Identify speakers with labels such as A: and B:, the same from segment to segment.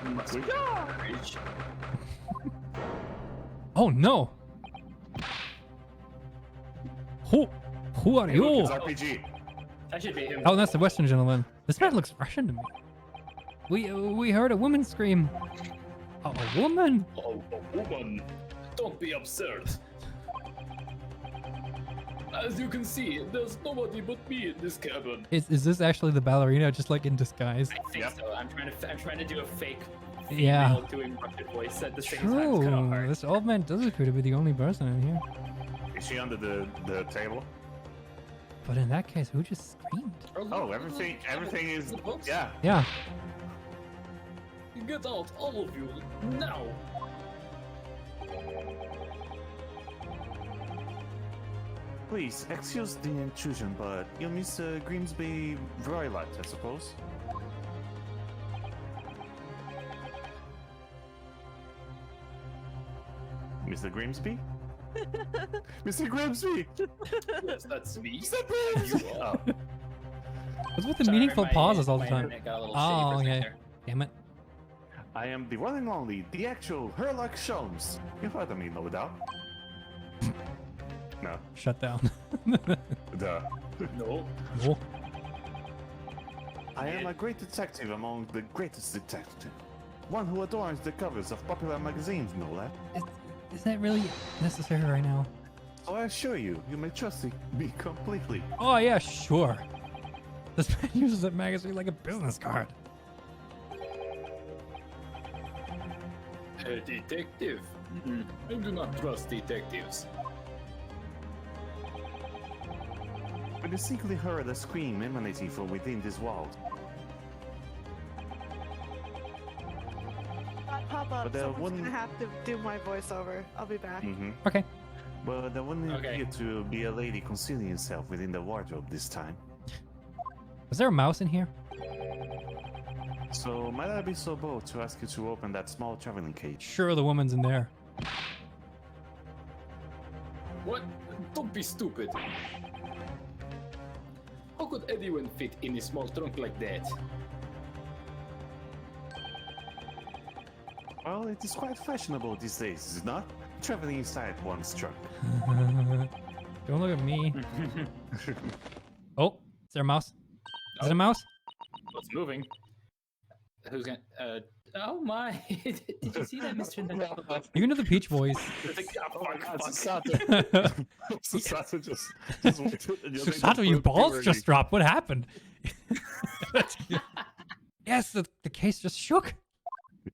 A: Must be courage.
B: Oh no! Who are
C: Hey, look,
B: you?
C: it's RPG.
A: That should be him.
B: Oh, that's the Western gentleman. This man looks Russian to me. We heard a woman scream. A woman?
A: Oh, a woman. Don't be absurd. As you can see, there's nobody but me in this cabin.
B: Is this actually the ballerina, just like in disguise?
A: I think
C: Yep.
A: so. I'm trying to do a fake
B: Yeah.
A: female doing Russian voice at the same time. It's kind of
B: True.
A: hard.
B: This old man does appear to be the only person in here.
C: Is she under the table?
B: But in that case, who just screamed?
C: Oh, everything is yeah.
B: Yeah.
A: Get out, all of you, now!
C: Please excuse the intrusion, but you're Mr. Grimsby Roylott, I suppose. Mr. Grimsby? Mr. Grimsby!
A: Yes, that's me.
C: Mr. Grimsby!
A: You are.
B: What's with the
A: Sorry,
B: meaningful
A: my-
B: pauses all the
A: my
B: time?
A: internet got a little
B: Oh,
A: shitty for a second
B: okay.
A: there.
B: Damn it.
C: I am the one and only, the actual Herlock Sholmes. You've heard of me, no doubt. No.
B: Shut down.
C: Duh.
A: No.
B: Oh.
C: I am a great detective among the greatest detectives. One who adorns the covers of popular magazines, no less.
B: Is that really necessary right now?
C: So I assure you, you may trust me completely.
B: Oh yeah, sure. This man uses that magazine like a business card.
A: A detective? I do not trust detectives.
C: We distinctly heard a scream emanating from within this wall.
D: Pop up.
C: But there
D: Someone's
C: wouldn't-
D: gonna have to do my voiceover. I'll be back.
B: Okay.
C: But there wouldn't
A: Okay.
C: appear to be a lady concealing herself within the wardrobe this time.
B: Was there a mouse in here?
C: So might I be so bold to ask you to open that small traveling cage?
B: Sure, the woman's in there.
A: What? Don't be stupid. How could anyone fit in a small trunk like that?
C: Well, it is quite fashionable these days, is it not? Traveling inside one's trunk.
B: Don't look at me. Oh, is there a mouse? Is it a mouse?
A: What's moving? Who's gonna? Oh my! Did you see that, Mr. Nagano?
B: You know the Peach Boys.
A: It's like, oh, fuck.
C: Susato. Susato just went to-
B: Susato, your balls just dropped. What happened? Yes, the case just shook.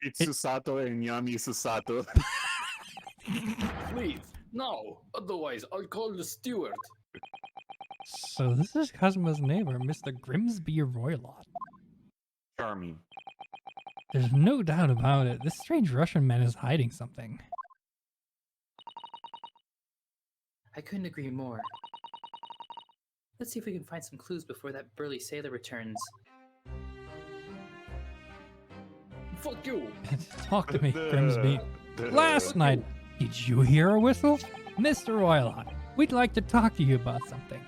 C: It's Susato and Yami Susato.
A: Please, no. Otherwise, I'll call the steward.
B: So this is Kazuma's neighbor, Mr. Grimsby Roylott.
C: Charming.
B: There's no doubt about it. This strange Russian man is hiding something.
A: I couldn't agree more. Let's see if we can find some clues before that burly sailor returns. Fuck you!
B: Talk to me, Grimsby. Last night, did you hear a whistle? Mr. Roylott, we'd like to talk to you about something.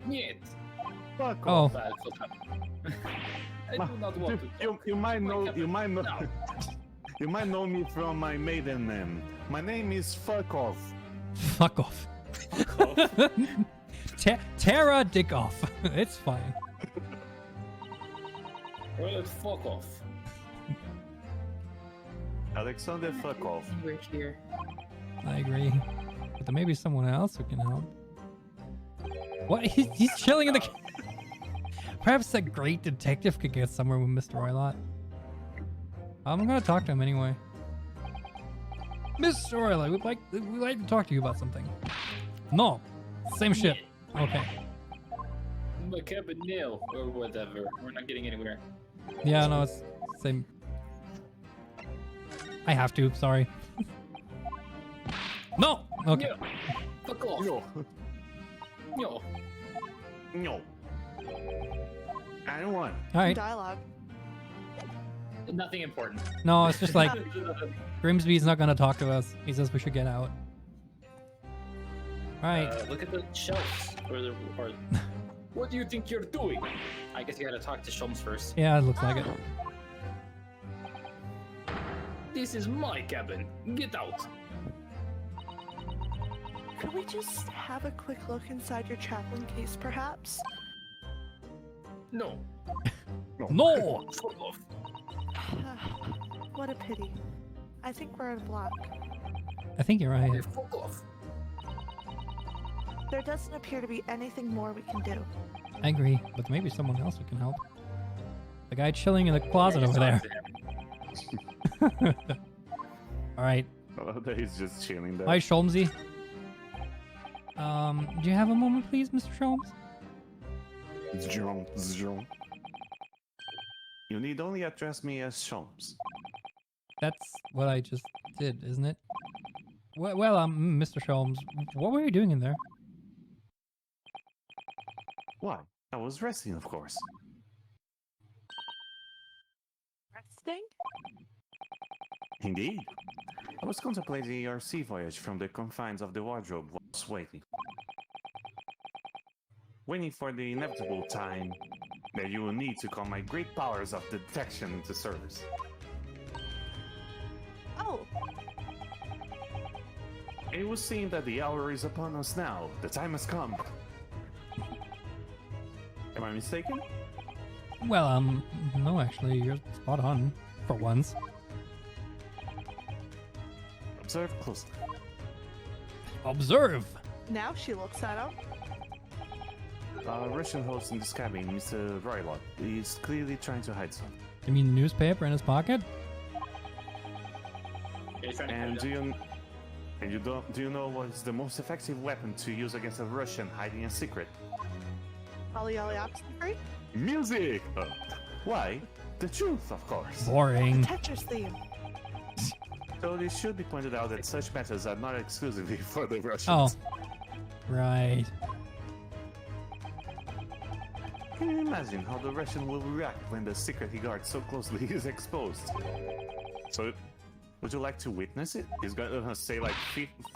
A: Niet!
C: Fuck
B: Oh,
C: off.
A: I do not want to talk.
C: You might know
A: Wake up
C: you might know
A: now.
C: you might know me from my maiden name. My name is Fuck Off.
B: fuck off.
A: Fuck off.
B: Tara Dick off. It's fine.
A: Well, fuck off.
C: Alexander Fuck Off.
A: We're here.
B: I agree. But there may be someone else who can help. What? He's chilling in the... Perhaps that great detective could get somewhere with Mr. Roylott. I'm gonna talk to him anyway. Mr. Roylott, we'd like to talk to you about something. No. Same shit. Okay.
A: My cabin nail or whatever. We're not getting anywhere.
B: Yeah, no, it's same. I have to, sorry. No! Okay.
A: Yeah. Fuck off.
C: No.
A: No.
C: No. I don't want.
B: Alright.
D: Dialogue.
A: Nothing important.
B: No, it's just like Grimsby's not gonna talk to us. He says we should get out. Alright.
A: Look at the shelves. Or what do you think you're doing? I guess you gotta talk to Shulms first.
B: Yeah, it looks like it.
A: This is my cabin. Get out.
D: Could we just have a quick look inside your chaplain case, perhaps?
A: No.
B: No!
A: Fuck off.
D: What a pity. I think we're in black.
B: I think you're right.
A: Hey, fuck off.
D: There doesn't appear to be anything more we can do.
B: I agree, but maybe someone else who can help. The guy chilling in the closet over there. Alright.
C: Oh, he's just chilling there.
B: Hi, Sholmesy. Do you have a moment, please, Mr. Sholmes?
C: Zhong. You need only address me as Sholmes.
B: That's what I just did, isn't it? Well, Mr. Sholmes, what were you doing in there?
C: Why? I was resting, of course.
D: Resting?
C: Indeed. I was contemplating your sea voyage from the confines of the wardrobe whilst waiting for the inevitable time that you will need to call my great powers of detection into service.
D: Oh,
C: It would seem that the hour is upon us now. The time has come. Am I mistaken?
B: Well, no, actually, you're spot on, for once.
C: Observe closely.
B: Observe!
D: now she looks at him.
C: Russian host in this cabin, Mr. Herlock, is clearly trying to hide something.
B: You mean newspaper in his pocket?
C: And do you know what is the most effective weapon to use against a Russian hiding a secret?
D: Polyolioxy?
C: Music! Why? The truth, of course.
B: Boring.
D: Tetris theme.
C: So it should be pointed out that such methods are not exclusively for the
B: Oh.
C: Russians.
B: Right.
C: Can you imagine how the Russian will react when the secret he guards so closely is exposed? So, would you like to witness it? He's gonna say like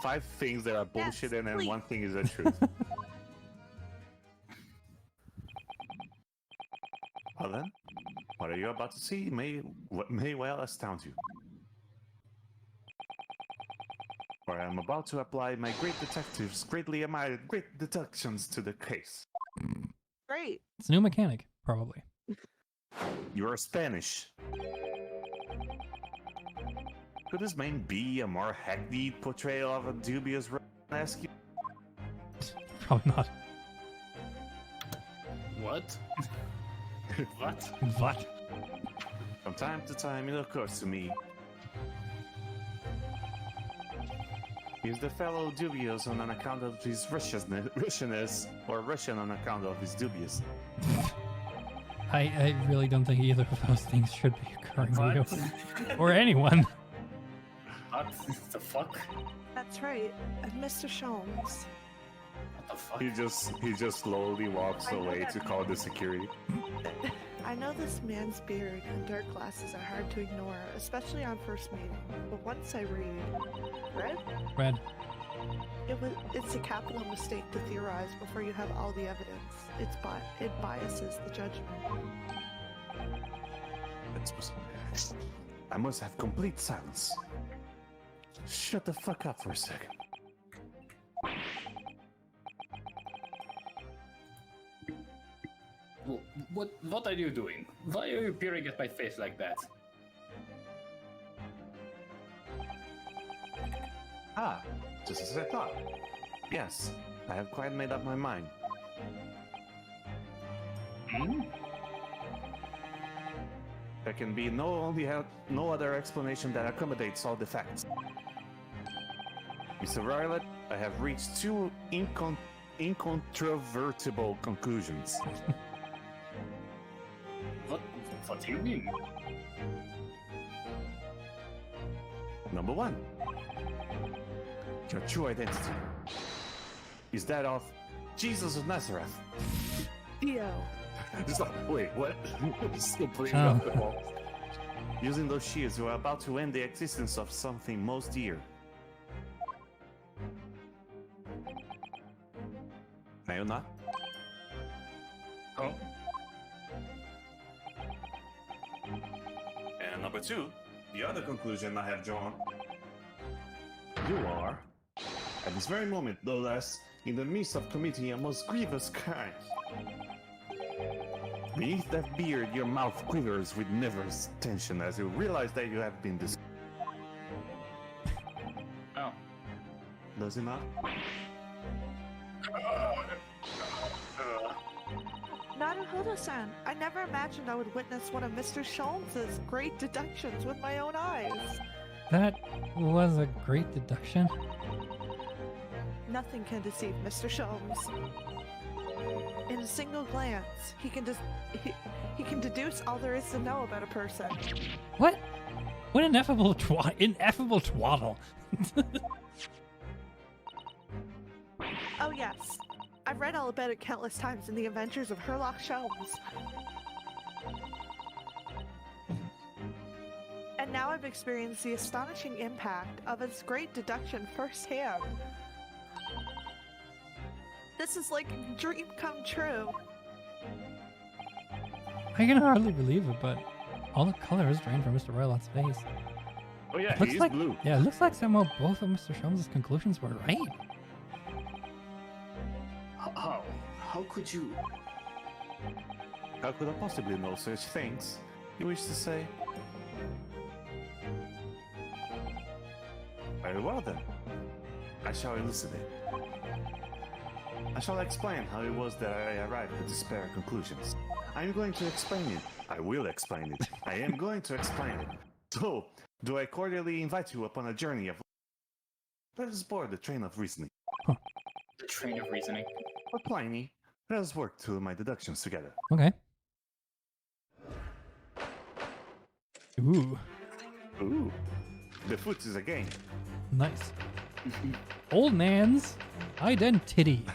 C: 5 things that are bullshit
D: Yes,
C: and then
D: please.
C: 1 thing is the truth. Well then, what are you about to see may well astound you. For I am about to apply my great detectives' greatly admired great deductions to the case.
D: Great.
B: It's a new mechanic, probably.
C: You are Spanish. Could this man be a more hackneyed portrayal of a dubious rescue?
B: Probably not.
A: What? What?
B: What?
C: From time to time, it occurs to me. Is the fellow dubious on account of his Russianness, or Russian on account of his dubious?
B: I really don't think either of those things should be occurring to
A: What?
B: you. Or anyone.
A: What the fuck?
D: That's right. And Mr. Sholmes.
A: What the fuck?
C: He just slowly walks
D: I know
C: away
D: that.
C: to call the security.
D: I know this man's beard and dark glasses are hard to ignore, especially on first meeting. But once I read red,
B: Red.
D: it's a capital mistake to theorize before you have all the evidence. It biases the judgment.
C: I must have complete silence. Shut the fuck up for a second.
A: What are you doing? Why are you peering at my face like that?
C: Ah, just as I thought. Yes, I have quite made up my mind.
A: Hmm?
C: There can be no other explanation that accommodates all the facts. Mr. Violet, I have reached 2 incontrovertible conclusions.
A: What do you mean?
C: Number 1. Your true identity is that of Jesus of Nazareth.
D: Theo.
C: Just like, wait, what? Just completely
B: Oh.
C: off the wall. Using those shields, you are about to end the existence of something most dear. Are you not?
A: Oh?
C: And number 2, The other conclusion I have drawn. You are, at this very moment, no less, in the midst of committing a most grievous crime. Beneath that beard, your mouth quivers with nervous tension as you realize that you have been
A: Oh.
C: Does it not?
D: Naruhodo-san, I never imagined I would witness one of Mr. Sholmes' great deductions with my own eyes.
B: That was a great deduction.
D: Nothing can deceive Mr. Sholmes. In a single glance, he can deduce all there is to know about a person.
B: What? What ineffable ineffable twaddle.
D: Oh yes, I've read all about it countless times in the adventures of Herlock Sholmes. And now I've experienced the astonishing impact of its great deduction firsthand. This is like a dream come true.
B: I can hardly believe it, but all the color is drained from Mr. Roylot's face.
C: Oh yeah,
B: It looks
C: he is
B: like
C: blue.
B: Yeah, it looks like somehow both of Mr. Sholmes' conclusions were right.
A: How could you?
C: How could I possibly know such things? You wish to say? Very well then. I shall elucidate. I shall explain how it was that I arrived at despair conclusions. I am going to explain it. I will explain it. I am going to explain it. So, do I cordially invite you upon a journey of... Let us board the train of reasoning.
A: The train of reasoning.
C: Or Pliny, let us work through my deductions together.
B: Okay. Ooh,
C: Ooh, the foot is a game.
B: nice. Old man's identity.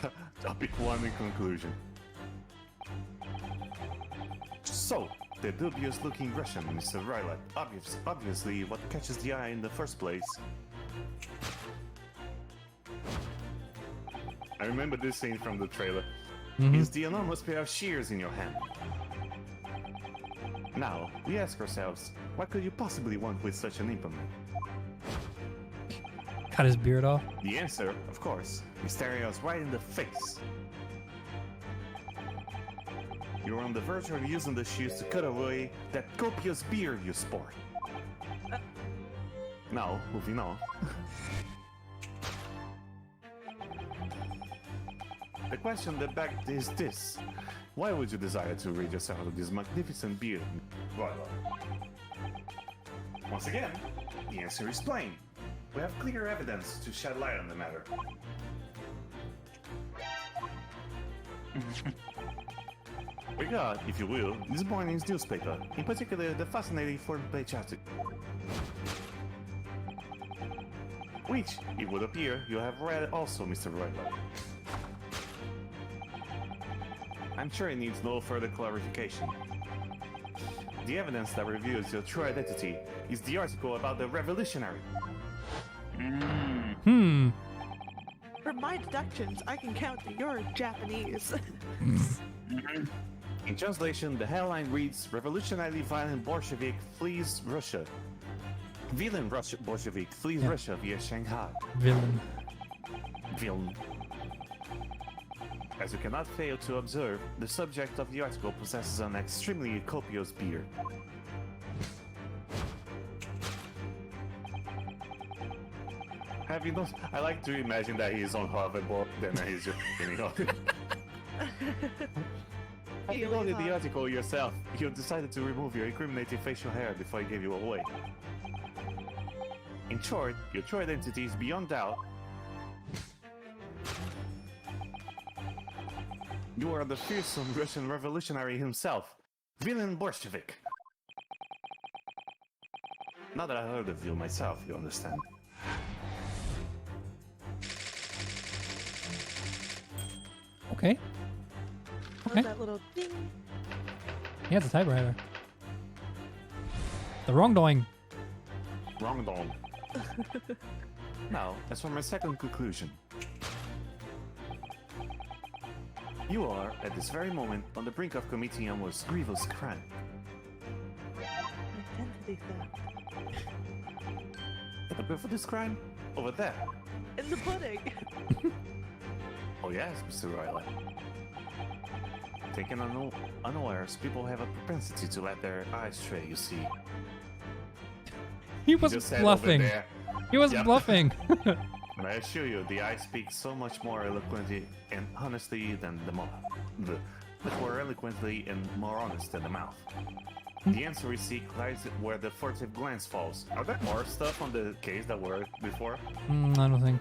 C: Topic 1 in conclusion. So, the dubious-looking Russian, Mr. Rylat, obviously what catches the eye in the first place. I remember this scene from the trailer. Is the enormous pair of shears in your hand. Now, we ask ourselves, what could you possibly want with such an implement?
B: Cut his beard off.
C: The answer, of course, is staring us right in the face. You're on the verge of using the shears to cut away that copious beard you sport. Now, moving on. The question that begs is this. Why would you desire to rid yourself of this magnificent beard? Well, once again, the answer is plain. We have clear evidence to shed light on the matter. We got, if you will, this morning's newspaper, in particular the fascinating front page article, which, it would appear, you have read also, Mr. Roylott. I'm sure it needs no further clarification. The evidence that reveals your true identity is the article about the revolutionary.
B: Hmm.
D: From my deductions, I can count that you're Japanese.
C: In translation, the headline reads, Revolutionary violent Bolshevik flees Russia. Villain Bolshevik flees Russia via Shanghai.
B: Villain.
C: Villain. As you cannot fail to observe, the subject of the article possesses an extremely copious beard. Have you noticed? I like to imagine that he's on hoverboard, then he's just getting off. Have you noted the article yourself? You decided to remove your incriminating facial hair before I gave you away. In short, your true identity is beyond doubt. You are the fearsome Russian revolutionary himself, villain Bolshevik. Not that I heard of you myself, you understand.
B: Okay.
D: What's that little ding?
B: Yeah, it's a typewriter. The wrongdoing.
C: Wrong dong. Now, as for my second conclusion. You are, at this very moment, on the brink of committing a most grievous crime.
D: identity theft.
C: The proof of this crime? Over there.
D: In the pudding.
C: Oh yes, Mr. Riley. Taken unawares, people have a propensity to let their eyes stray, you see.
B: He was
C: Just said
B: bluffing.
C: over there.
B: He was
C: Yep.
B: bluffing.
C: And I assure you, the eye speaks so much more eloquently and honestly than the mouth. Much more eloquently and more honest than the mouth. The answer we seek lies where the furtive glance falls. Are there more stuff on the case that were before?
B: I don't think.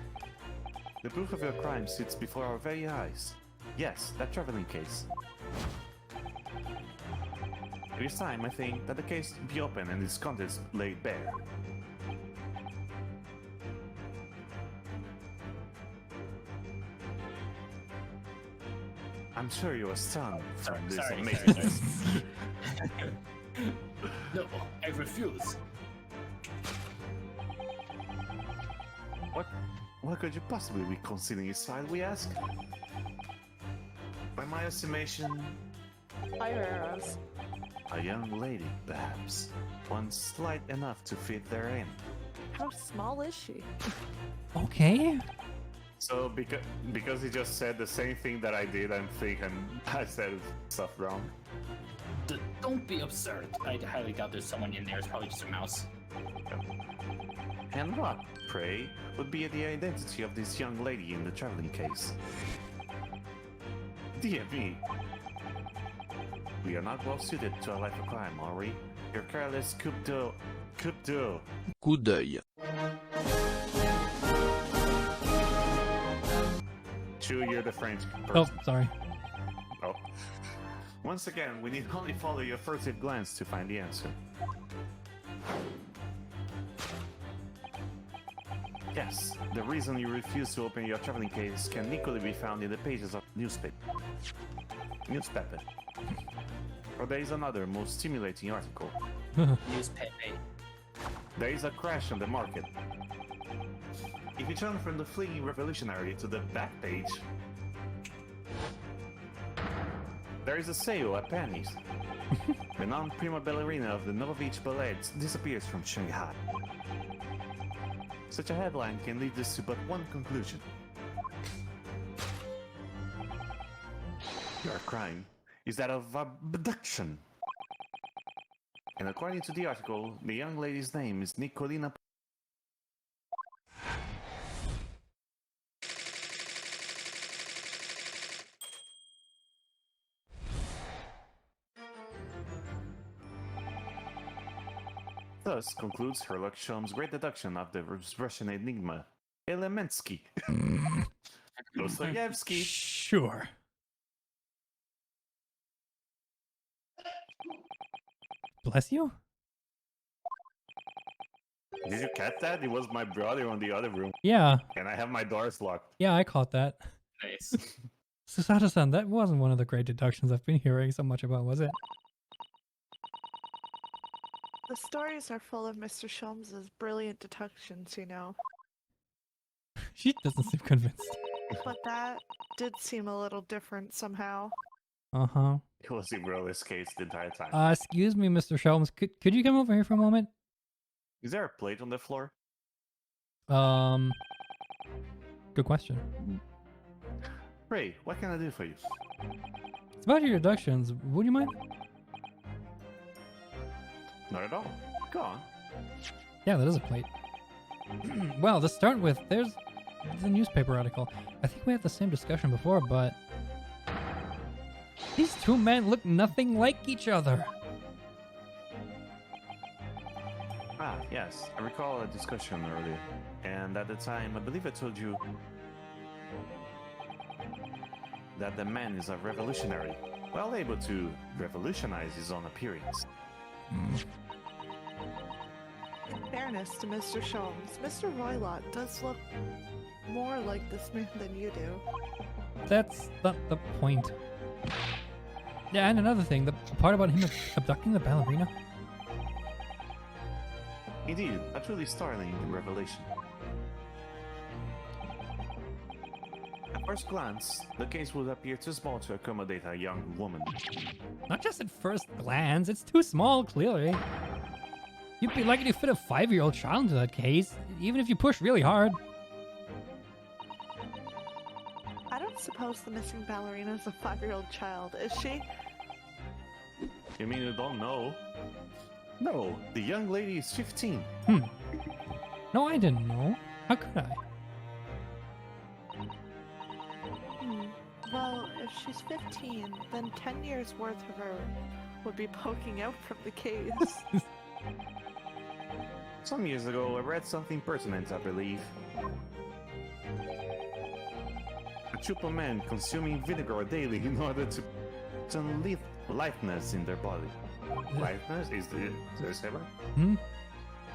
C: The proof of your crime sits before our very eyes. Yes, that traveling case. It is time, I think, that the case be opened and its contents laid bare. I'm sure you are stunned from this
A: Sorry.
C: amazing.
A: No, I refuse.
C: What could you possibly be concealing inside, we ask? By my estimation,
D: Fire arrows.
C: a young lady, perhaps. One slight enough to fit therein.
D: How small is she?
B: Okay.
C: So because he just said the same thing that I did, I'm thinking I said stuff wrong.
A: Don't be absurd. I highly doubt there's someone in there. It's probably just a mouse.
C: And what, pray, would be the identity of this young lady in the traveling case? Dear me. We are not well suited to a life of crime, are we? Your careless coup d'oeil.
E: Coup d'œil.
C: Chew, you're the French
B: Oh,
C: person.
B: sorry.
C: Oh. Once again, we need only follow your furtive glance to find the answer. Yes, the reason you refuse to open your traveling case can equally be found in the pages of newspaper. Or there is another, more stimulating article.
A: Newspaper.
C: There is a crash on the market. If you turn from the fleeing revolutionary to the back page, there is a sale at pennies. The non-prima ballerina of the Novovich Ballet disappears from Shanghai. Such a headline can lead us to but one conclusion. Your crime is that of abduction. And according to the article, the young lady's name is Nicolina. Thus concludes Herlock Sholmes' great deduction of the Russian enigma, Elemensky. Dostoevsky.
B: Sure. Bless you?
C: Did you catch that? It was my brother on the other room,
B: Yeah.
C: and I have my doors locked.
B: Yeah, I caught that.
A: Nice.
B: Susada-san, that wasn't one of the great deductions I've been hearing so much about, was it?
D: The stories are full of Mr. Sholmes's brilliant deductions, you know.
B: She doesn't seem convinced.
D: But that did seem a little different somehow.
B: Uh-huh.
C: It was in roller skates the entire time.
B: Excuse me, Mr. Sholmes. Could you come over here for a moment?
C: Is there a plate on the floor?
B: Good question.
C: Ray, what can I do for you?
B: It's about your deductions. Would you mind?
C: Not at all. Go on.
B: Yeah, that is a plate. Well, to start with, there's the newspaper article. I think we had the same discussion before, but these two men look nothing like each other.
C: Ah, yes. I recall a discussion earlier. And at the time, I believe I told you that the man is a revolutionary, well able to revolutionize his own appearance.
D: In fairness to Mr. Sholmes, Mr. Roylott does look more like this man than you do.
B: That's not the point. Yeah, and another thing, the part about him abducting the ballerina.
C: Indeed, a truly startling revelation. At first glance, the case would appear too small to accommodate a young woman.
B: Not just at first glance, it's too small, clearly. You'd be lucky to fit a 5-year-old child into that case, even if you push really hard.
D: I don't suppose the missing ballerina is a 5-year-old child, is she?
C: You mean you don't know? No, the young lady is 15.
B: No, I didn't know. How could I?
D: Well, if she's 15, then 10 years worth of her would be poking out from the case.
C: Some years ago, I read something pertinent, I believe. A troop of men consuming vinegar daily in order to live lightness in their body. Lightness? Is there a saber?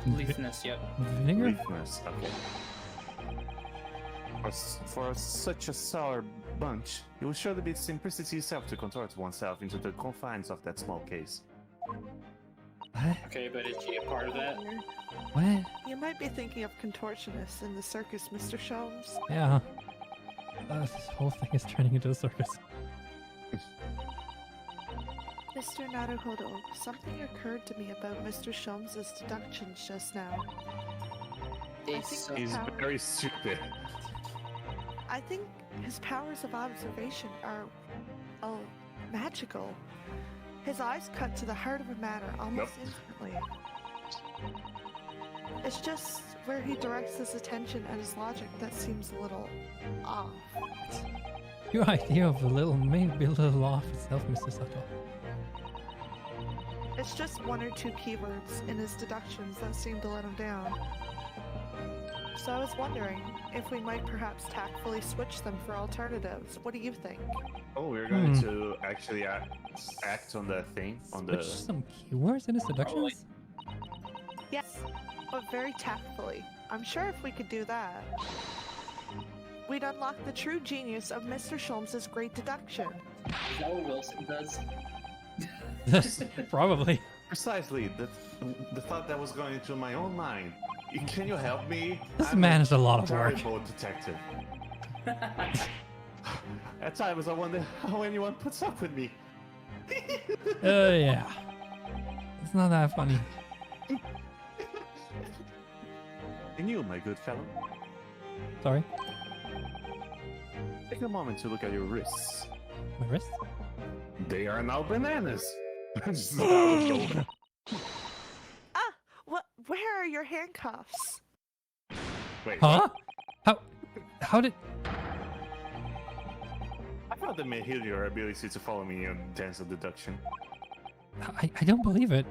A: Leafness, yep.
B: Vinegar?
C: Lightness, okay. For such a sour bunch, it will surely be simplicity itself to contort oneself into the confines of that small case.
B: What?
A: Okay, but is she a part of that?
B: What?
D: You might be thinking of contortionists in the circus, Mr. Sholmes.
B: Yeah. This whole thing is turning into a circus.
D: Mr. Naruhodo, something occurred to me about Mr. Sholmes' deductions just now.
A: They
D: think
A: so-
C: He's
D: Power.
C: very stupid.
D: I think his powers of observation are, magical. His eyes cut to the heart of a matter almost instantly. It's just where he directs his attention and his logic that seems a little off.
B: Your idea of maybe a little off itself, Mr. Sato.
D: It's just one or two keywords in his deductions that seem to let him down. So I was wondering if we might perhaps tactfully switch them for alternatives. What do you think?
C: Oh, we're going to actually act on the thing, on
B: Switch
C: the...
B: some keywords in his deductions?
D: Yes, but very tactfully. I'm sure if we could do that, we'd unlock the true genius of Mr. Sholmes' great deduction.
A: Is that what Wilson does?
B: Probably.
C: Precisely, the thought that was going into my own mind. Can you help me?
B: This man is a lot of work.
C: terrible detective. At times I wonder how anyone puts up with me.
B: Yeah. It's not that funny.
C: And you, my good fellow,
B: Sorry.
C: take a moment to look at your wrists.
B: My wrist?
C: They are now bananas.
D: Ah, what? Where are your handcuffs?
C: Wait,
B: Huh? How did...
C: I thought that may heal your ability to follow me in dance of deduction.
B: I don't believe it.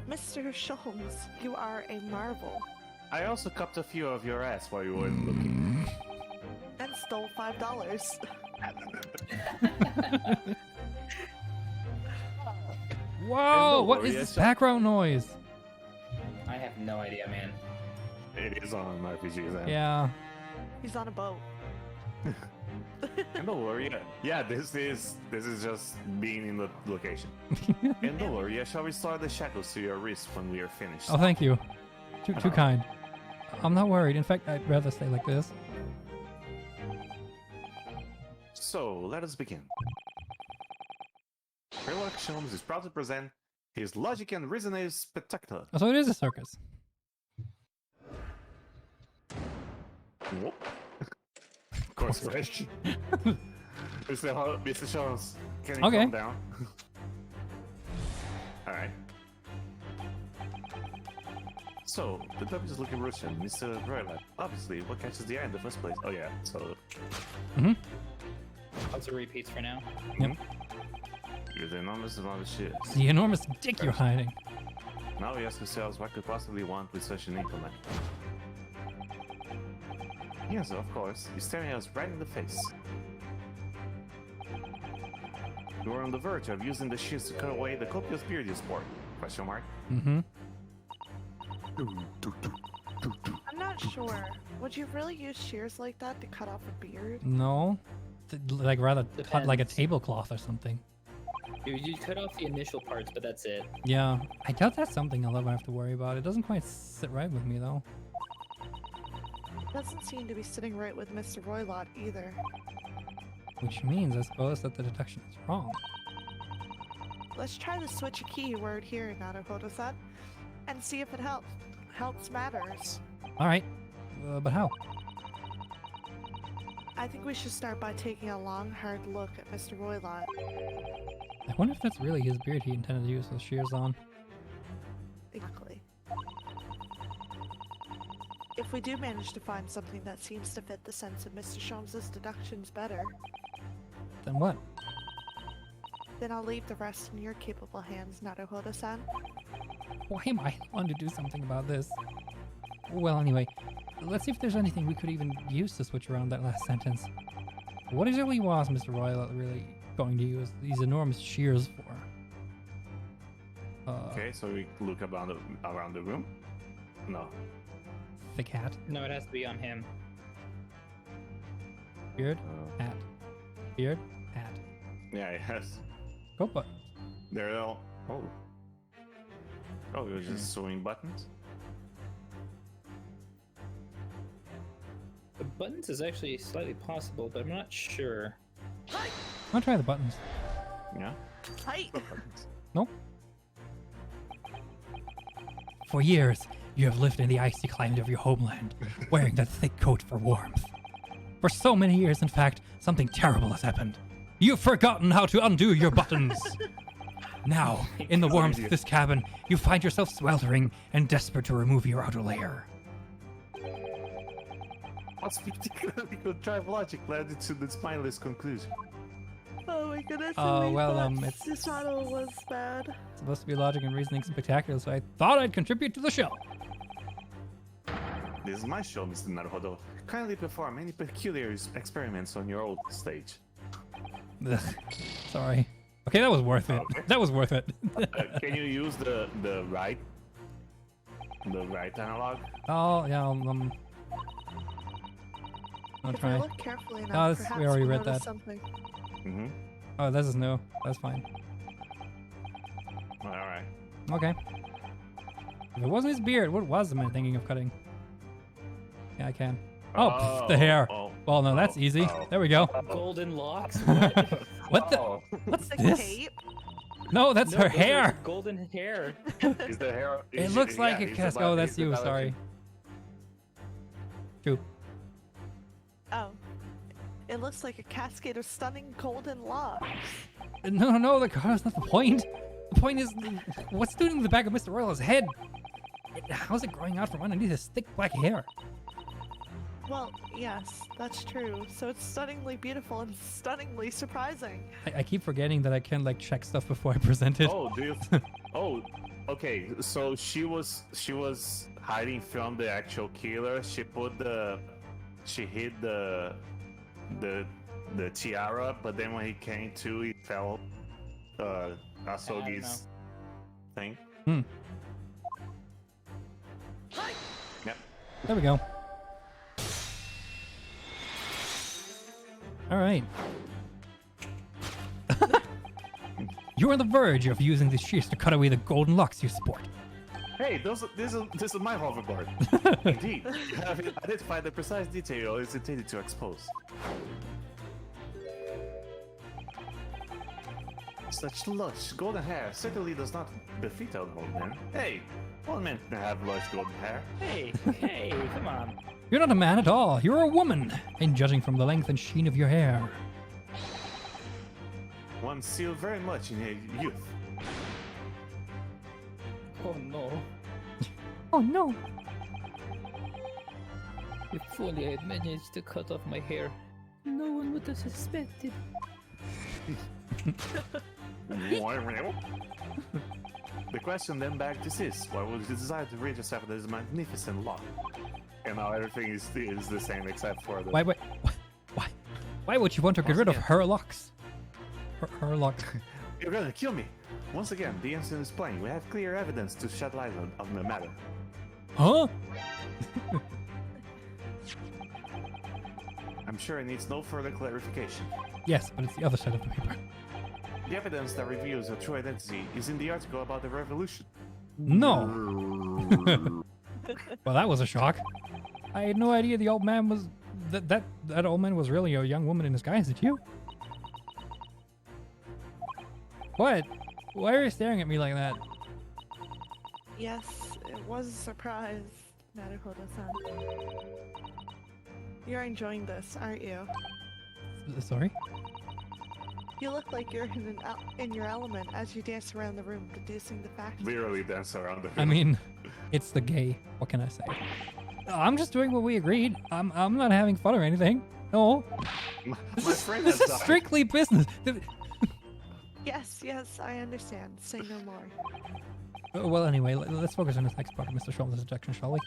D: Mr. Sholmes, you are a marvel.
C: I also cupped a few of your ass while you weren't looking.
D: And stole $5.
B: Whoa!
C: don't
B: What
C: worry,
B: is
C: it's
B: this background noise?
A: I have no idea, man.
C: It is on RPG then.
B: Yeah.
D: He's on a boat.
C: And don't worry, yeah, this is just being in the location. And don't worry, I shall restore the shackles to your wrist when we are finished.
B: Oh, thank you. Too kind. I'm not worried. In fact, I'd rather stay like this.
C: So, let us begin. Herlock Sholmes is proud to present his logic and reasoning spectacular.
B: Oh, so it is a circus.
C: Whoop. Of course, right? Mr. Sholmes, can you
B: Okay.
C: calm down? Alright. So, the dog is looking Russian, Mr. Herlock. Obviously, what catches the eye in the first place? Oh yeah, so
A: Lots of repeats for now.
C: you're the enormous amount of shit.
B: It's the enormous dick you're hiding.
C: Now we ask ourselves what could possibly want with such an implement. Yes, of course, he's staring us right in the face. You were on the verge of using the shears to cut away the copious beard you sport. Question mark?
B: Mm-hmm.
D: I'm not sure. Would you really use shears like that to cut off a beard?
B: No. Like rather cut like a
A: Depends.
B: tablecloth or something.
A: You cut off the initial parts, but that's it.
B: Yeah. I doubt that's something I'll ever have to worry about. It doesn't quite sit right with me though.
D: Doesn't seem to be sitting right with Mr. Roylott either.
B: Which means, I suppose, that the deduction is wrong.
D: let's try to switch a keyword here, Naruhodo-san, and see if it helps matters.
B: All right, but how?
D: I think we should start by taking a long, hard look at Mr. Roylott.
B: I wonder if that's really his beard he intended to use those shears on.
D: Exactly. If we do manage to find something that seems to fit the sense of Mr. Sholmes' deductions better,
B: Then what?
D: then I'll leave the rest in your capable hands, Naruhodo-san.
B: Why am I the one to do something about this? Well, anyway, let's see if there's anything we could even use to switch around that last sentence. What exactly was Mr. Roylott really going to use these enormous shears for?
C: Okay, so we look around the room. No.
B: The cat.
A: No, it has to be on him.
B: Beard. Hat. Beard. Hat.
C: Yeah, yes.
B: Go buttons.
C: They're all. Oh. Oh, you're just sewing buttons?
A: The buttons is actually slightly possible, but I'm not sure.
B: I'll try the buttons.
C: Yeah.
D: Height!
C: Buttons.
B: Nope. For years, you have lived in the icy climate of your homeland, wearing that thick coat for warmth. For so many years, in fact, something terrible has happened. You've forgotten how to undo your buttons. Now, in the warmth of this cabin, you find yourself sweltering and desperate to remove your outer layer.
C: What's particularly good drive logic led to the spineless conclusion?
D: Oh my goodness.
B: It's
D: This model was bad.
B: supposed to be logic and reasoning spectacular, so I thought I'd contribute to the show.
C: This is my show, Mr. Naruhodo. Kindly perform any peculiar experiments on your old stage.
B: Ugh, sorry. Okay, that was worth it.
C: Okay.
B: That was worth it.
C: Can you use the right analog?
B: Oh, yeah, I'll
D: If I
B: try.
D: look carefully enough,
B: No, we
D: perhaps
B: already
D: we'll
B: read
D: notice
B: that.
D: something.
C: Mm-hmm.
B: Oh, this is new. That's fine.
C: All right.
B: Okay. If it wasn't his beard, what was the man thinking of cutting? Yeah, I can. Oh, pff, the hair.
C: Oh,
B: Well, no, that's easy. There we go.
A: Golden locks? What?
B: What the?
C: oh.
B: What's
D: The
B: this?
D: cape?
B: No, that's
A: No,
B: her
A: those are
B: hair.
A: Golden hair.
C: Is the hair?
B: It looks like a
C: he's
B: casket.
C: about-
B: Oh, that's
C: he's
B: you.
C: about to-
B: Sorry. True.
D: Oh. It looks like a cascade of stunning golden locks.
B: No, that's not the point. The point is, what's doing in the back of Mr. Royal's head? How's it growing out from underneath his thick black hair?
D: Well, yes, that's true. So it's stunningly beautiful and stunningly surprising.
B: I keep forgetting that I can like check stuff before I present it.
C: Oh, do you? Oh, okay. So she was hiding from the actual killer. She hid the tiara, but then when he came to, he fell. Asogi's thing.
B: Hmm.
C: Yep.
B: There we go. All right. You're on the verge of using the shears to cut away the golden locks you sport.
C: Hey, this is my hoverboard. Indeed, you have identified the precise detail it's intended to expose. Such lush golden hair certainly does not befit an old man. Hey, old men can have lush golden hair.
A: Hey, come on.
B: You're not a man at all. You're a woman. And judging from the length and sheen of your hair.
C: One still very much in her youth.
A: Oh no.
B: Oh no.
A: If only I had managed to cut off my hair, no one would have suspected.
C: The question then back to this: why would you desire to rid yourself of this magnificent lock? And now everything is the same except for the.
B: Why would you want to get
C: Once
B: rid of
C: again.
B: her locks? Her lock.
C: You're gonna kill me! Once again, the incident is plain. We have clear evidence to shed light on the matter.
B: Huh?
C: I'm sure it needs no further clarification.
B: Yes, but it's the other side of the paper.
C: The evidence that reveals your true identity is in the article about the revolution.
B: No. Well, that was a shock. I had no idea the old man was that old man was really a young woman in disguise. Did you? What? Why are you staring at me like that?
D: Yes, it was a surprise, Naruhodo-san. You're enjoying this, aren't you?
B: Sorry?
D: You look like you're in your element as you dance around the room, deducing the facts.
C: Literally dance around the
B: I mean, it's the gay. What can I say? I'm just doing what we agreed. I'm not having fun or anything. No.
C: my
B: This
C: friend
B: is
C: has died.
B: strictly business.
D: Yes, I understand. Say no more.
B: Well, anyway, let's focus on this next part of Mr. Sholmes' objection, shall we?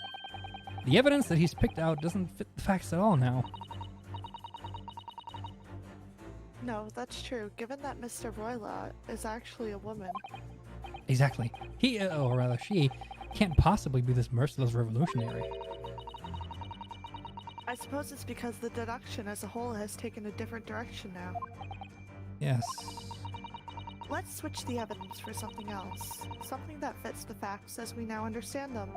B: The evidence that he's picked out doesn't fit the facts at all now.
D: No, that's true, given that Mr. Roylott is actually a woman.
B: Exactly. He, or rather she, can't possibly be this merciless revolutionary.
D: I suppose it's because the deduction as a whole has taken a different direction now.
B: Yes.
D: Let's switch the evidence for something else. Something that fits the facts as we now understand them.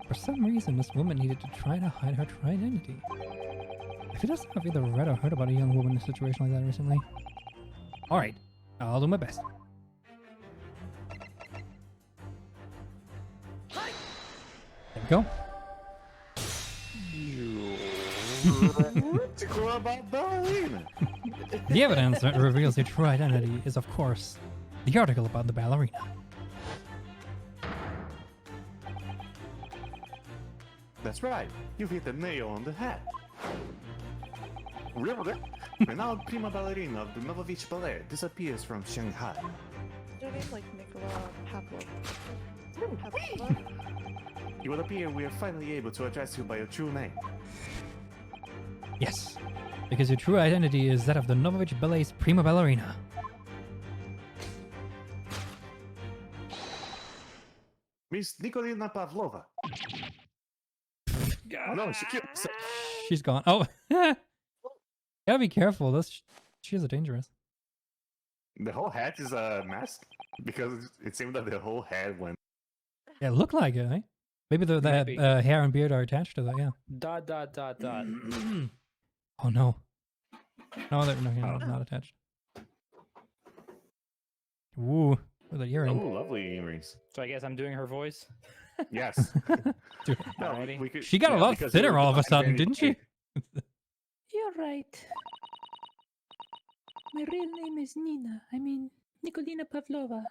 B: For some reason, this woman needed to try to hide her true identity. If he doesn't have either read or heard about a young woman in a situation like that recently. Alright, I'll do my best. There we go.
C: Article about ballerina.
B: The evidence that reveals your true identity is, of course, the article about the ballerina.
C: That's right. You've hit the nail on the head. Really? Renowned prima ballerina of the Novovich Ballet disappears from Shanghai.
D: Your name like Nicola Pavlov. Pavlova?
C: It would appear we are finally able to address you by your true name.
B: Yes, because your true identity is that of the Novovich Ballet's prima ballerina.
C: Miss Nikolina Pavlova. No, she killed herself.
B: She's gone. Oh, gotta be careful. She's a dangerous.
C: The whole head is a mask? Because it seemed that the whole head went...
B: Yeah, it looked like it, eh? Maybe the
A: Maybe.
B: hair and beard are attached to that, yeah. ... Oh no. No, no, not attached. Ooh, look at that
C: Oh,
B: earring.
C: lovely earrings.
A: So I guess I'm doing her voice.
C: Yes.
B: Dude,
C: No,
A: Alrighty.
C: we could,
B: she got a lot
C: because
B: thinner
C: you
B: all of a
C: look
B: sudden,
C: very
B: didn't she?
E: You're right. My real name is Nina. I mean, Nikolina Pavlova.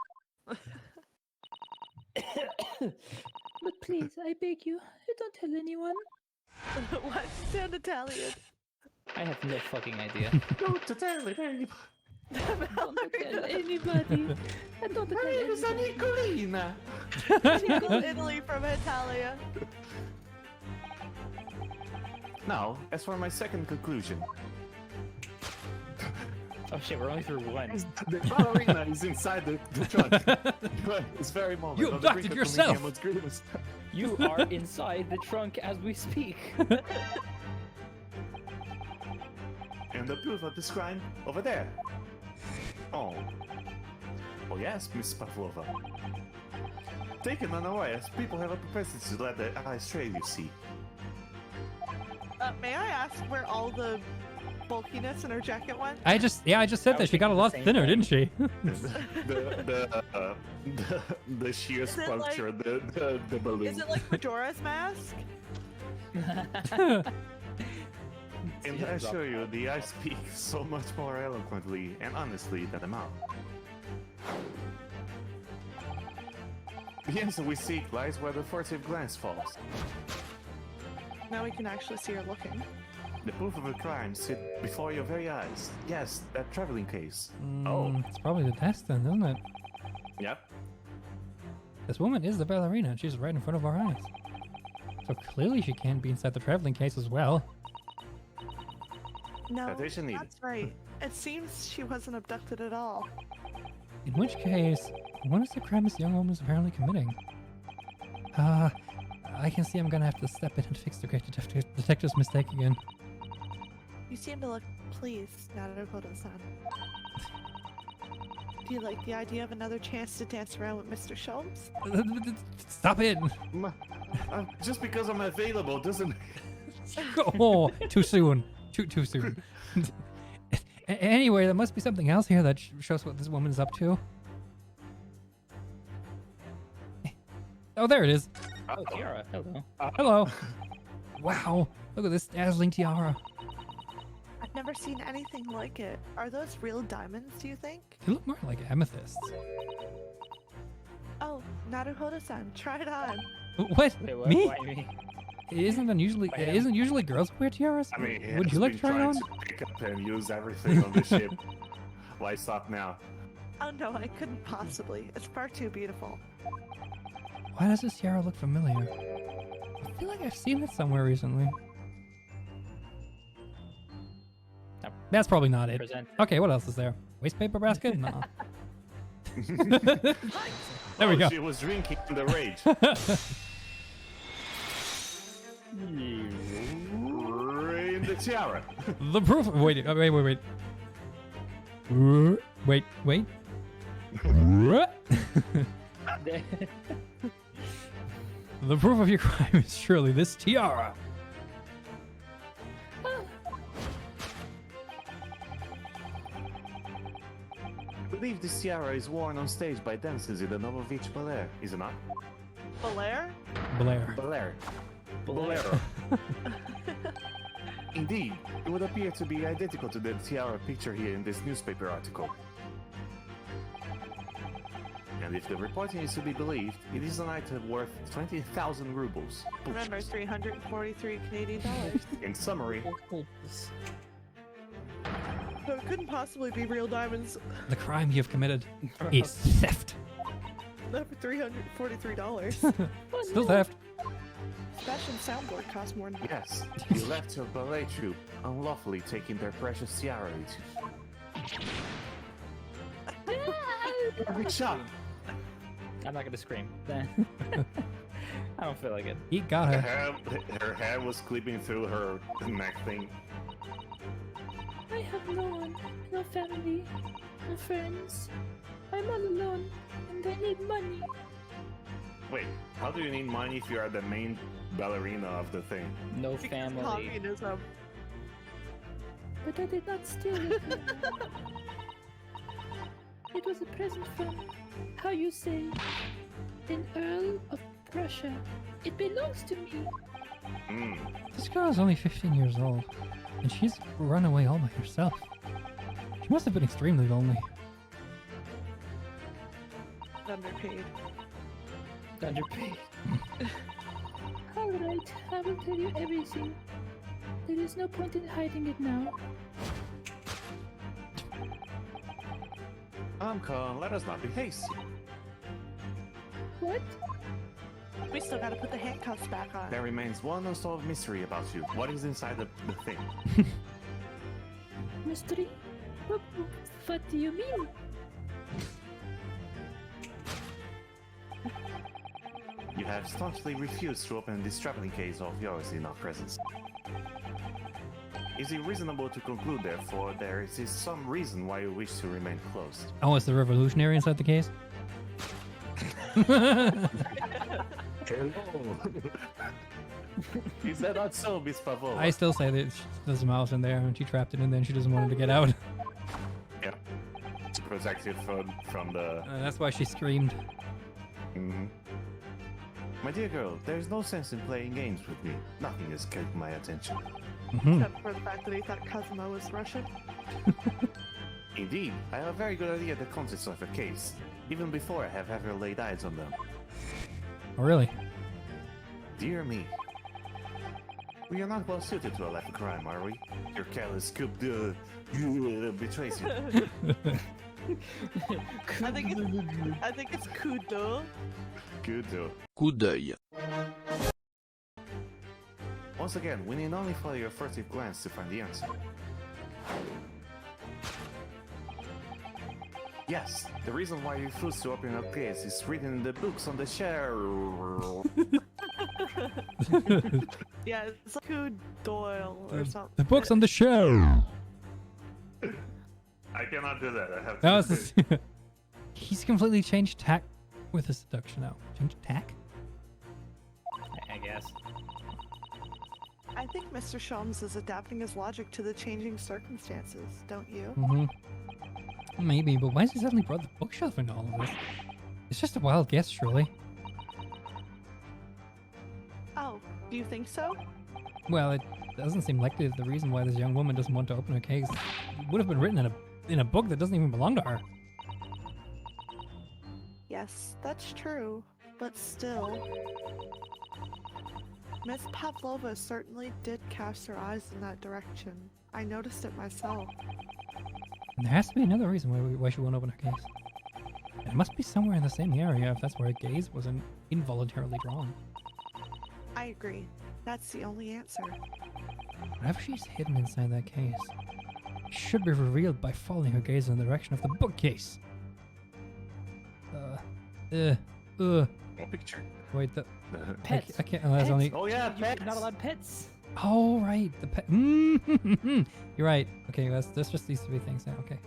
E: But please, I beg you, don't tell anyone.
D: What? Sound Italian.
A: I have no fucking idea.
C: Don't tell it, anybody.
E: Don't tell anybody. I don't tell anybody.
C: Nicolina.
D: Typical Italy from Italia.
C: Now, as for my second conclusion,
A: Oh shit, we're only through one.
C: the ballerina is inside the trunk. This very moment.
B: You
C: on the
B: abducted
C: brink of
B: yourself.
C: comedian with grievous-
A: You are inside the trunk as we speak.
C: And the proof of this crime over there. Oh. Oh yes, Miss Pavlova. Taken unawares, people have a propensity to let their eyes stray, you see.
D: May I ask where all the bulkiness in her jacket went?
B: I just said that. She got a lot thinner, didn't she?
C: The sheer
D: Is it
C: puncture, the balloon.
D: Is it like Majora's Mask?
C: And I assure you, the eyes speak so much more eloquently and honestly than the mouth. The answer we seek lies where the furtive glance falls.
D: Now we can actually see her looking.
C: The proof of a crime sit before your very eyes. Yes, that traveling case. Oh.
B: It's probably the test then, isn't it?
C: Yep.
B: This woman is the ballerina, and she's right in front of our eyes. So clearly she can't be inside the traveling case as well.
D: No,
C: Citation needed.
D: that's right. It seems she wasn't abducted at all.
B: In which case, what is the crime this young woman is apparently committing? I can see I'm gonna have to step in and fix the great detective's mistake again.
D: You seem to look pleased, Naruhodo-san. Do you like the idea of another chance to dance around with Mr. Sholmes?
B: Stop it!
C: Just because I'm available doesn't...
B: Oh, too soon. Too soon. Anyway, there must be something else here that shows what this woman is up to. Oh, there it is.
A: Oh, Tiara, hello.
B: Hello. Wow. Look at this dazzling tiara.
D: I've never seen anything like it. Are those real diamonds, do you think?
B: They look more like amethysts.
D: Oh, Naruhodo-san, try it on.
B: What?
A: Wait, what?
B: Me?
A: Why me?
B: Isn't usually girls wear tiaras?
C: I mean, he
B: would
C: has
B: you like
C: been
B: to try it on?
C: trying to pick up and use everything on the ship. Why stop now?
D: Oh no, I couldn't possibly. It's far too beautiful.
B: Why does this tiara look familiar? I feel like I've seen it somewhere recently.
A: Nope.
B: That's probably not it.
A: Present.
B: Okay, what else is there? Waste paper basket? No. There we go.
C: She was drinking in the rage. In the tiara.
B: The proof. Wait. Wait. The proof of your crime is surely this tiara.
C: I believe this tiara is worn on stage by dancers in the Novovich Ballet, is it not?
D: Belair?
B: Blair.
C: Ballet. Bolero. Indeed, it would appear to be identical to the tiara pictured here in this newspaper article. And if the reporting is to be believed, it is an item worth 20,000 rubles.
D: Remember, 343 Canadian dollars.
C: In summary,
D: So it couldn't possibly be real diamonds.
B: The crime you have committed is theft.
D: Not for $343.
B: Still theft.
D: Fashion soundboard costs more than that.
C: yes, you left your ballet troupe unlawfully taking their precious tiara with you. Big shot!
A: I'm not gonna scream. I don't feel like it.
B: He got her.
C: Her hair was clipping through her neck thing.
E: I have no one, no family, no friends. I'm all alone, and I need money.
C: Wait, how do you need money if you are the main ballerina of the thing?
A: No
D: Because
A: family.
D: communism.
E: But I did not steal it. It was a present from, how you say, an Earl of Prussia. It belongs to me.
C: Hmm.
B: This girl is only 15 years old, and she's run away all by herself. She must have been extremely lonely.
D: Underpaid.
A: Underpaid.
E: Alright, I will tell you everything. There is no point in hiding it now.
C: Con, let us not be hasty.
E: What?
D: We still gotta put the handcuffs back on.
C: There remains one unsolved mystery about you. What is inside the thing?
E: Mystery? What do you mean?
C: You have staunchly refused to open this traveling case of yours in our presence. Is it reasonable to conclude, therefore, there is some reason why you wish to remain closed?
B: Oh, it's the revolutionary inside the case?
C: Is that not so, Miss Pavlova?
B: I still say that there's a mouse in there, and she trapped it in there, and she doesn't want it to get out.
C: Yeah. To protect it from the...
B: That's why she screamed.
C: Mhm. My dear girl, there's no sense in playing games with me. Nothing has kept my attention.
B: Mhm.
D: Except for the fact that he thought Kazuma was Russian.
C: Indeed, I have a very good idea of the contents of a case, even before I have ever laid eyes on them.
B: Oh, really?
C: Dear me. We are not well suited to a life of crime, are we? Your careless coup de betrays you.
D: I think it's Kudo.
C: Good though.
F: Coup d'œil.
C: Once again, we need only follow your furtive glance to find the answer. Yes, the reason why you refuse to open your case is written in the books on the shelf.
D: Yeah, it's like Kudoyle or something.
B: The book's on the shelf.
C: I cannot do that. I have
B: That was He's completely changed tack with his deduction now. Changed tack?
A: I guess.
D: I I think Mr. Sholmes is adapting his logic to the changing circumstances, don't you?
B: Mm-hmm. Maybe, but why has he suddenly brought the bookshelf into all of this? It's just a wild guess, surely.
D: Oh, do you think so?
B: Well, it doesn't seem likely that the reason why this young woman doesn't want to open her case would have been written in a book that doesn't even belong to her.
D: Yes, that's true, but still. Miss Pavlova certainly did cast her eyes in that direction. I noticed it myself.
B: And there has to be another reason why she won't open her case. And it must be somewhere in the same area if that's where her gaze wasn't involuntarily drawn.
D: I agree. That's the only answer.
B: Whatever she's hidden inside that case should be revealed by following her gaze in the direction of the bookcase.
C: No picture.
B: Wait,
A: Pets.
B: I can't. Oh, that's
A: Pets?
B: only.
C: Oh yeah,
A: You're
C: pets.
A: not allowed pets.
B: Oh right, the pet. You're right. Okay, that's just these three things now. Okay.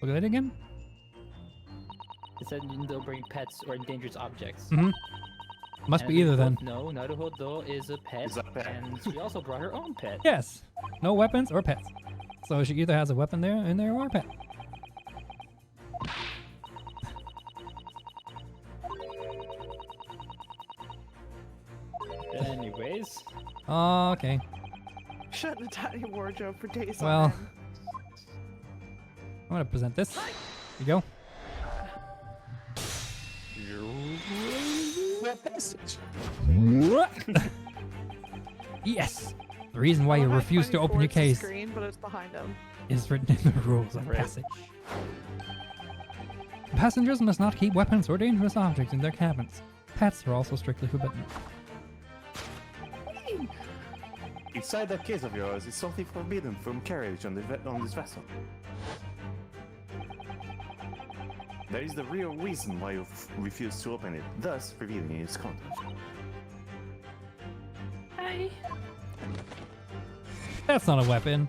B: Look at it again.
A: It said they'll bring pets or endangered objects.
B: Mm-hmm. Must
A: And
B: be
A: we
B: either then.
A: both know Naruhodo is a pet,
C: Is a pet.
A: and she also brought her own pet.
B: Yes. No weapons or pets. So she either has a weapon in there or a pet.
A: Anyways,
B: Okay.
D: Shut the tiny wardrobe for days
B: Well.
D: on end.
B: I'm gonna present this. Here you go. Yes. The reason why
D: I
B: you
D: love how
B: refuse to
D: tiny
B: open your
D: forwards the
B: case
D: screen, but it's behind him.
B: is written in the rules of
A: Right.
B: passage. Passengers must not keep weapons or dangerous objects in their cabins. Pets are also strictly forbidden.
C: Inside that case of yours is something forbidden from carriage on this vessel. That is the real reason why you refuse to open it, thus revealing its contents.
B: That's not a weapon.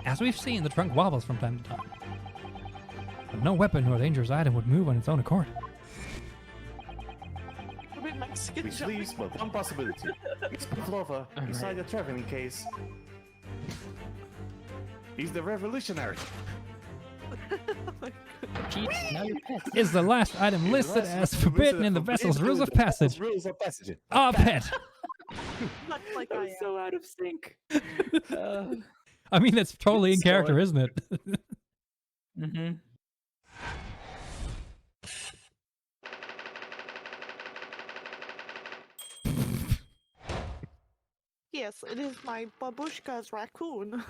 B: As we've seen, the trunk wobbles from time to time. But no weapon or dangerous item would move on its own accord.
D: A bit Mexican
C: Which
D: jumping.
C: leaves but one possibility. Miss Pavlova, inside the traveling case, is the revolutionary.
A: Pete, now you're pet.
B: Is the last item listed as forbidden in the vessel's rules of passage.
C: Rules of passage.
B: A pet!
D: Much like I
A: I'm
D: am.
A: so out of sync.
B: I mean, that's totally in
A: So
B: character, isn't it?
A: Mm-hmm.
D: Yes, it is my babushka's raccoon.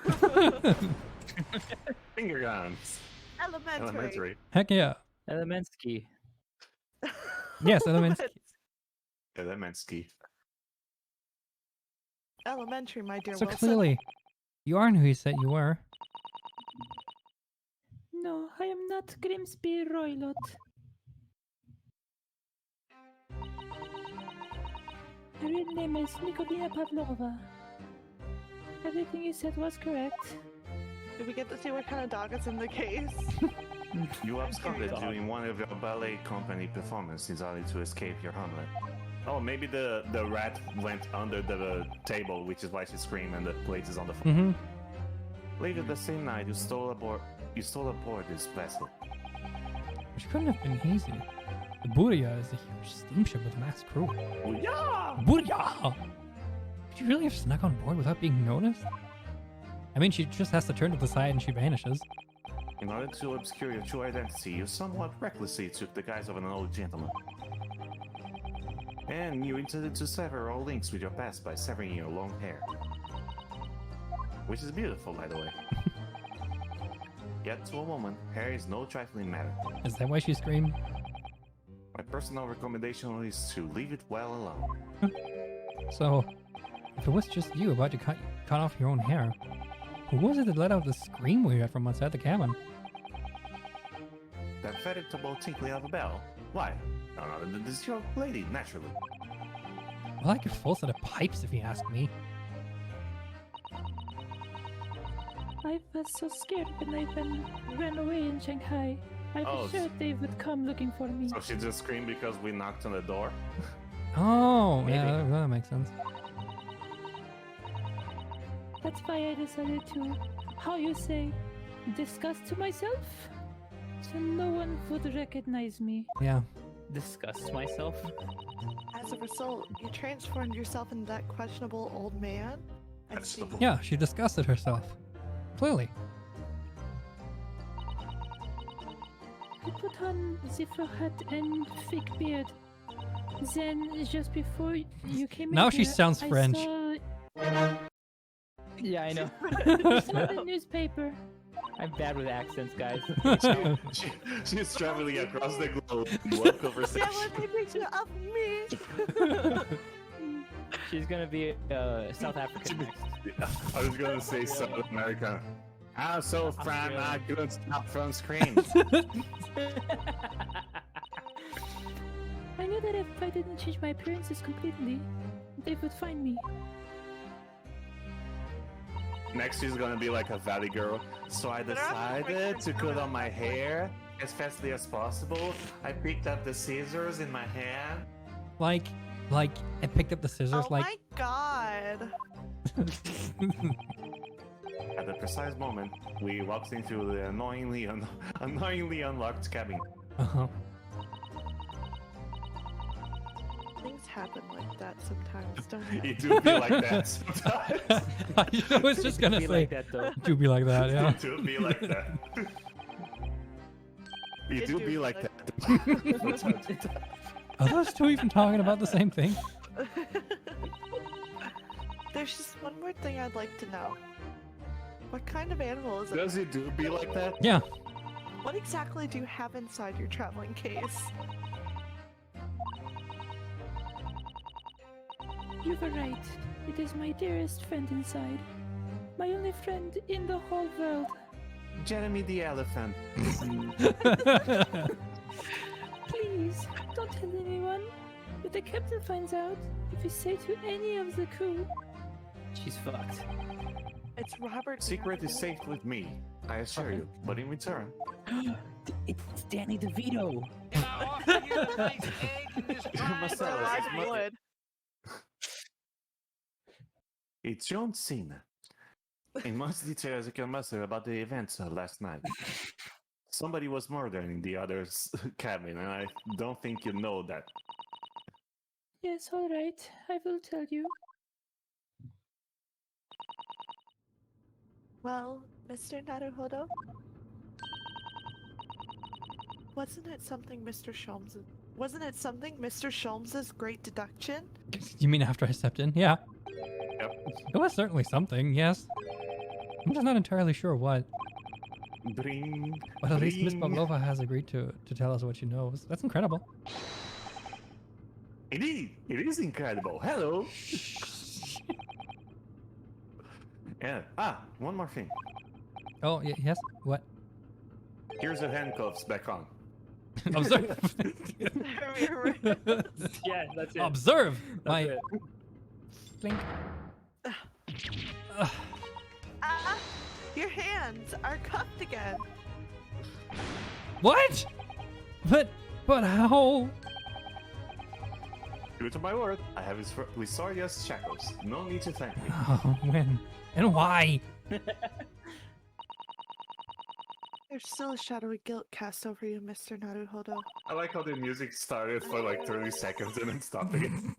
C: Finger guns.
D: Elementary.
C: Elementary.
B: Heck yeah.
A: Elemensky.
B: Yes, elements.
C: Elementary.
D: Elementary, my dear
B: So
D: Wilson.
B: clearly, you aren't who you said you were.
E: No, I am not Grimsby Roylott. My real name is Nikolina Pavlova. Everything you said was correct.
D: Did we get to see what kind of dog is in the case?
C: You absconded
A: Dog.
C: during one of your ballet company performances only to escape your homeland. Oh, maybe the rat went under the table, which is why she screamed and the plate is on the floor.
B: Mm-hmm.
C: Later the same night, you stole aboard this vessel.
B: Which couldn't have been easy. The Buria is a huge steamship with a mass crew.
C: Oh, yeah!
B: Buria! Could you really have snuck on board without being noticed? I mean, she just has to turn to the side and she vanishes.
C: In order to obscure your true identity, you somewhat recklessly took the guise of an old gentleman. And you intended to sever all links with your past by severing your long hair. Which is beautiful, by the way. Yet to a woman, hair is no trifling matter.
B: Is that why she screamed?
C: My personal recommendation is to leave it well alone.
B: So, if it was just you about to cut off your own hair, who was it that let out the scream we heard from outside the cabin?
C: That veritable tinkling of a bell? Why? No, this is your lady, naturally.
B: Well, like a full set of pipes, if you ask me.
E: I was so scared when I ran away in Shanghai. I
C: Oh,
E: was sure they would come looking for me.
C: So she just screamed because we knocked on the door?
B: Oh,
A: Maybe.
B: yeah, that makes sense.
E: That's why I decided to, how you say, discuss to myself, so no one would recognize me.
B: Yeah.
A: Disgust myself.
D: As a result, you transformed yourself into that questionable old man? I see.
B: Yeah, she disgusted herself. Clearly.
E: I put on the fur hat and fake beard. Then, just before you came
B: Now
E: in
B: she
E: here,
B: sounds
E: I
B: French.
E: Saw,
A: Yeah, I know.
E: I saw the newspaper.
A: I'm bad with accents, guys.
C: She's traveling across the globe. What conversation?
D: Someone take a picture of me!
A: She's gonna be South African next.
C: I was gonna say South America. I'm so fran, I couldn't stop from screaming.
E: I knew that if I didn't change my appearances completely, they would find me.
C: Next, she's gonna be like a valley girl. So I decided to cut on my hair as fastly as possible. I picked up the scissors in my hand.
B: Like, I picked up the scissors,
D: Oh
B: like.
D: my god!
C: At the precise moment, we walked into the annoyingly unlocked cabin.
B: Uh-huh.
D: Things happen like that sometimes, don't they?
C: It do be like that sometimes.
B: I was just gonna
A: Be
B: say,
A: like that though.
B: do be like that, yeah.
C: It do be like that. It do be like that.
B: Are those two even talking about the same thing?
D: There's just one more thing I'd like to know. What kind of animal is it?
C: Does it do be like that?
B: Yeah.
D: What exactly do you have inside your traveling case?
E: You were right. It is my dearest friend inside. My only friend in the whole world.
C: Jeremy the elephant.
E: Please, don't tell anyone. If the captain finds out, if you say to any of the crew,
A: She's fucked.
D: It's Robert. the
C: Secret is
D: Animal.
C: safe with me, I assure you. But in return,
A: It's Danny DeVito.
C: Marcellus,
D: I
C: it's mu-
D: would.
C: it's John Cena. In much detail as you can muster about the events last night. Somebody was murdered in the other's cabin, and I don't think you know that.
E: yes, all right, I will tell you.
D: Well, Mr. Naruhodo? Wasn't it something Mr. Sholmes's great deduction?
B: You mean after I stepped in? Yeah.
C: Yep.
B: It was certainly something, yes. I'm just not entirely sure what.
C: Bring.
B: But at least Miss
C: bring.
B: Pavlova has agreed to tell us what she knows. That's incredible.
C: Indeed, it is incredible. Hello. Yeah. One more thing.
B: Oh, yes? What?
C: Here's the handcuffs back on.
B: Observe!
A: Yeah, that's it.
B: Observe!
A: That's
B: My...
A: it.
B: Clink.
D: Your hands are cuffed again.
B: What? But how?
C: Due to my word, I have Lisaria's shackles. No need to thank me.
B: Oh, when? And why?
D: There's still a shadowy guilt cast over you, Mr. Naruhodo.
C: I like how the music started for like 30 seconds and then stopped again.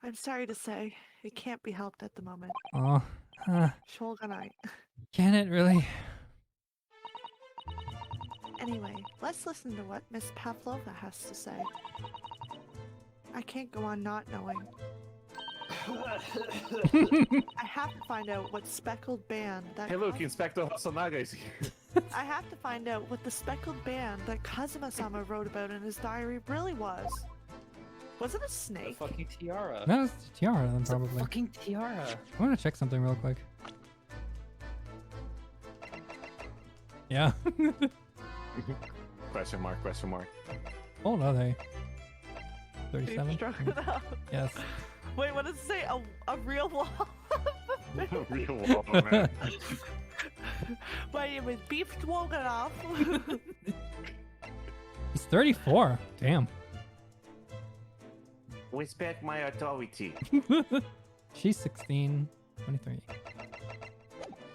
D: I'm sorry to say, it can't be helped at the moment.
B: Oh,
D: Shogunai.
B: can it really?
D: Anyway, let's listen to what Miss Pavlova has to say. I can't go on not knowing. I have to find out what speckled band that.
C: Hey, look, Inspector Hosonaga is here.
D: I have to find out what the speckled band that Kazuma-sama wrote about in his diary really was. Was it a
A: A
D: snake?
A: fucking tiara.
B: No, it's Tiara then,
A: It's a
B: probably.
A: fucking tiara.
B: I want to check something real quick. Yeah.
C: Question mark, question mark.
B: Old are they?
D: You've
B: 37?
D: struck it out.
B: Yes.
D: Wait, what does it say? A real wall?
C: Real wall, man.
D: Wait, it was beef stroganoff.
B: He's 34. Damn.
C: Respect my authority.
B: She's 16. 23.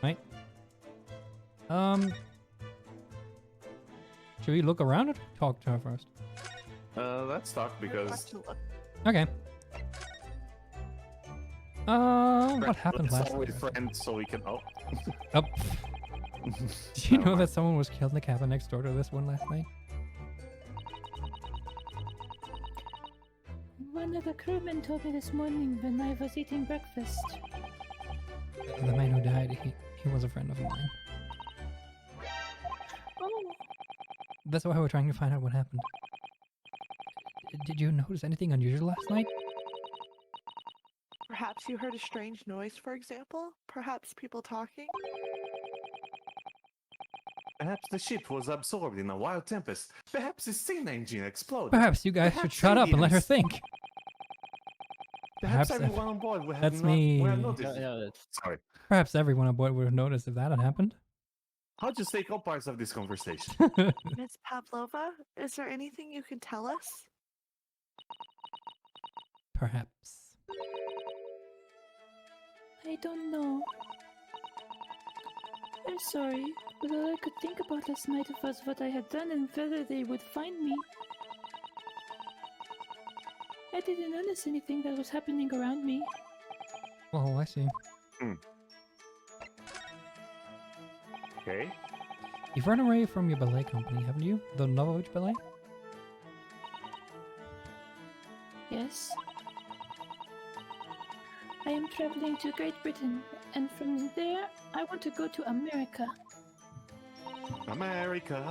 B: Right? Should we look around or talk to her first?
C: Let's talk
D: I'd like
C: because
D: to look.
B: Okay. What happened
C: let's
B: last
C: start with
B: night?
C: friends so we can. Oh,
B: Oh. Did you know that someone was killed in the cabin next door to this one last night?
E: One of the crewmen told me this morning when I was eating breakfast.
B: The man who died, he was a friend of mine.
E: Oh,
B: That's why we're trying to find out what happened. Did you notice anything unusual last night?
D: Perhaps you heard a strange noise, for example? Perhaps people talking?
C: perhaps the ship was absorbed in a wild tempest. Perhaps the steam engine exploded.
B: Perhaps you guys should
C: Perhaps
B: shut up and let her
C: aliens.
B: think.
C: Perhaps
B: perhaps
C: everyone on board would have
B: that's
C: not,
B: me.
C: would have
A: No,
C: noticed.
A: no, that's
C: Sorry.
B: Perhaps everyone on board would have noticed if that had happened.
C: I'll just take all parts of this conversation.
D: Miss Pavlova, is there anything you can tell us?
B: Perhaps.
E: I don't know. I'm sorry, but all I could think about last night was what I had done and whether they would find me. I didn't notice anything that was happening around me.
B: Oh, I see.
C: Okay.
B: You've run away from your ballet company, haven't you? The Novovich Ballet?
E: Yes. I am traveling to Great Britain, and from there, I want to go to America.
C: America.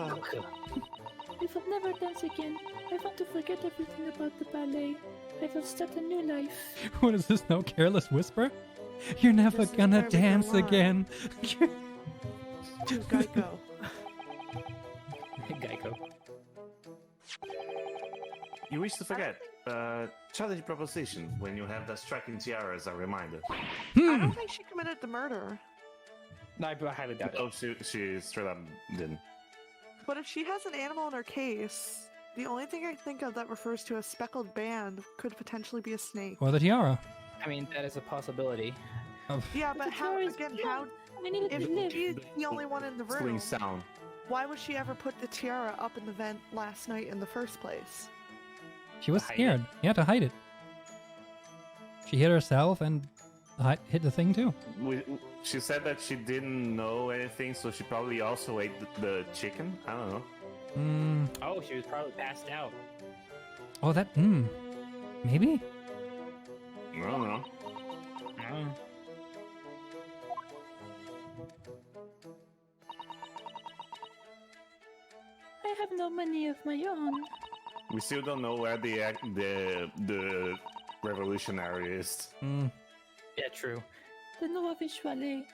E: I will never dance again. I want to forget everything about the ballet. I will start a new life.
B: What is this, no careless whisper? You're never
D: This is
B: gonna
D: where we go
B: dance
D: on.
B: again.
D: To Geico.
A: Geico.
C: You wish to forget. Challenge proposition when you have that striking tiara as a reminder.
D: I
B: Hmm.
D: don't think she committed the murder.
A: No, I highly doubt it.
C: Oh, she straight up didn't.
D: But if she has an animal in her case, the only thing I think of that refers to a speckled band could potentially be a snake.
B: Or the tiara.
A: I mean, that is a possibility.
B: Oh,
D: Yeah,
E: But
D: but
E: the
D: how,
E: tiara is
D: again,
E: gone.
D: how,
E: I need it
D: if
E: to live.
D: she's the only one in the room,
C: Swing sound.
D: why would she ever put the tiara up in the vent last night in the first place?
B: she was
A: Hide it.
B: scared. You had to hide it. She hit herself and hit the thing too.
C: She said that she didn't know anything, so she probably also ate the chicken. I don't know.
B: Hmm.
A: Oh, she was probably passed out.
B: Oh, that. Maybe?
C: I don't know.
A: Mm.
E: I have no money of my own.
C: We still don't know where the revolutionary is.
B: Hmm.
A: Yeah, true.
E: The Novovich Ballet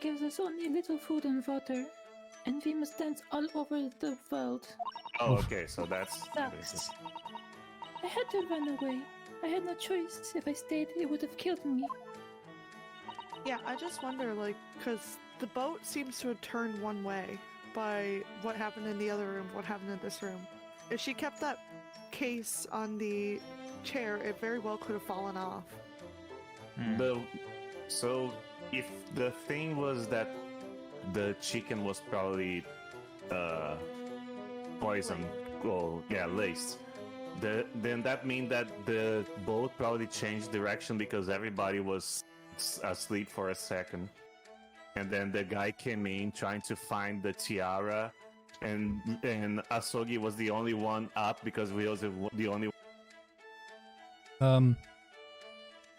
E: gives us only little food and water, and we must dance all over the world.
C: Oh,
B: Oof.
C: okay, so that's.
E: Sucks. I had to run away. I had no choice. If I stayed, it would have killed me.
D: Yeah, I just wonder, like, because the boat seems to have turned one way by what happened in the other room, what happened in this room. If she kept that case on the chair, it very well could have fallen off.
A: Mm.
C: So if the thing was that the chicken was probably poisoned, or yeah, laced, then that means that the boat probably changed direction because everybody was asleep for a second, and then the guy came in trying to find the tiara, and Asogi was the only one up because we was the only.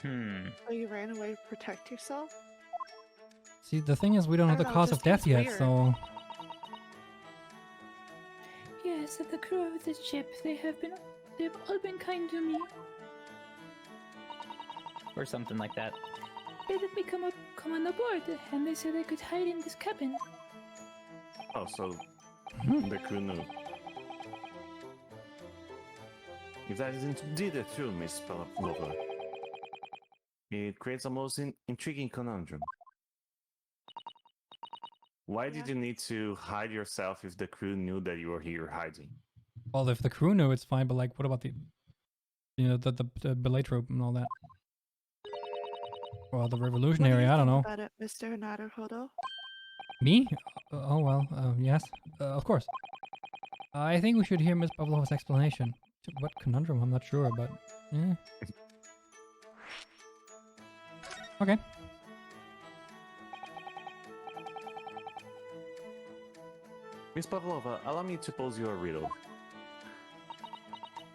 D: So you ran away to protect yourself?
B: See, the thing is, we don't
D: I
B: know the
D: don't know,
B: cause
D: it
B: of
D: just
B: death
D: seems
B: yet,
D: weird.
B: so.
E: Yes, and the crew of this ship, they've all been kind to me.
A: Or something like that.
E: They let me come on aboard, and they said I could hide in this cabin.
C: Oh, so the crew knew. If that is indeed true, Miss Pavlova, it creates a most intriguing conundrum. Why did
D: Yeah.
C: you need to hide yourself if the crew knew that you were here hiding?
B: Well, if the crew knew, it's fine, but like, what about the belay trope and all that? Well, the revolutionary, I don't know.
D: About it, Mr. Naruhodo.
B: Me? Oh well, yes. Of course. I think we should hear Miss Pavlova's explanation. What conundrum? I'm not sure, but... eh. Okay.
C: Miss Pavlova, allow me to pose you a riddle.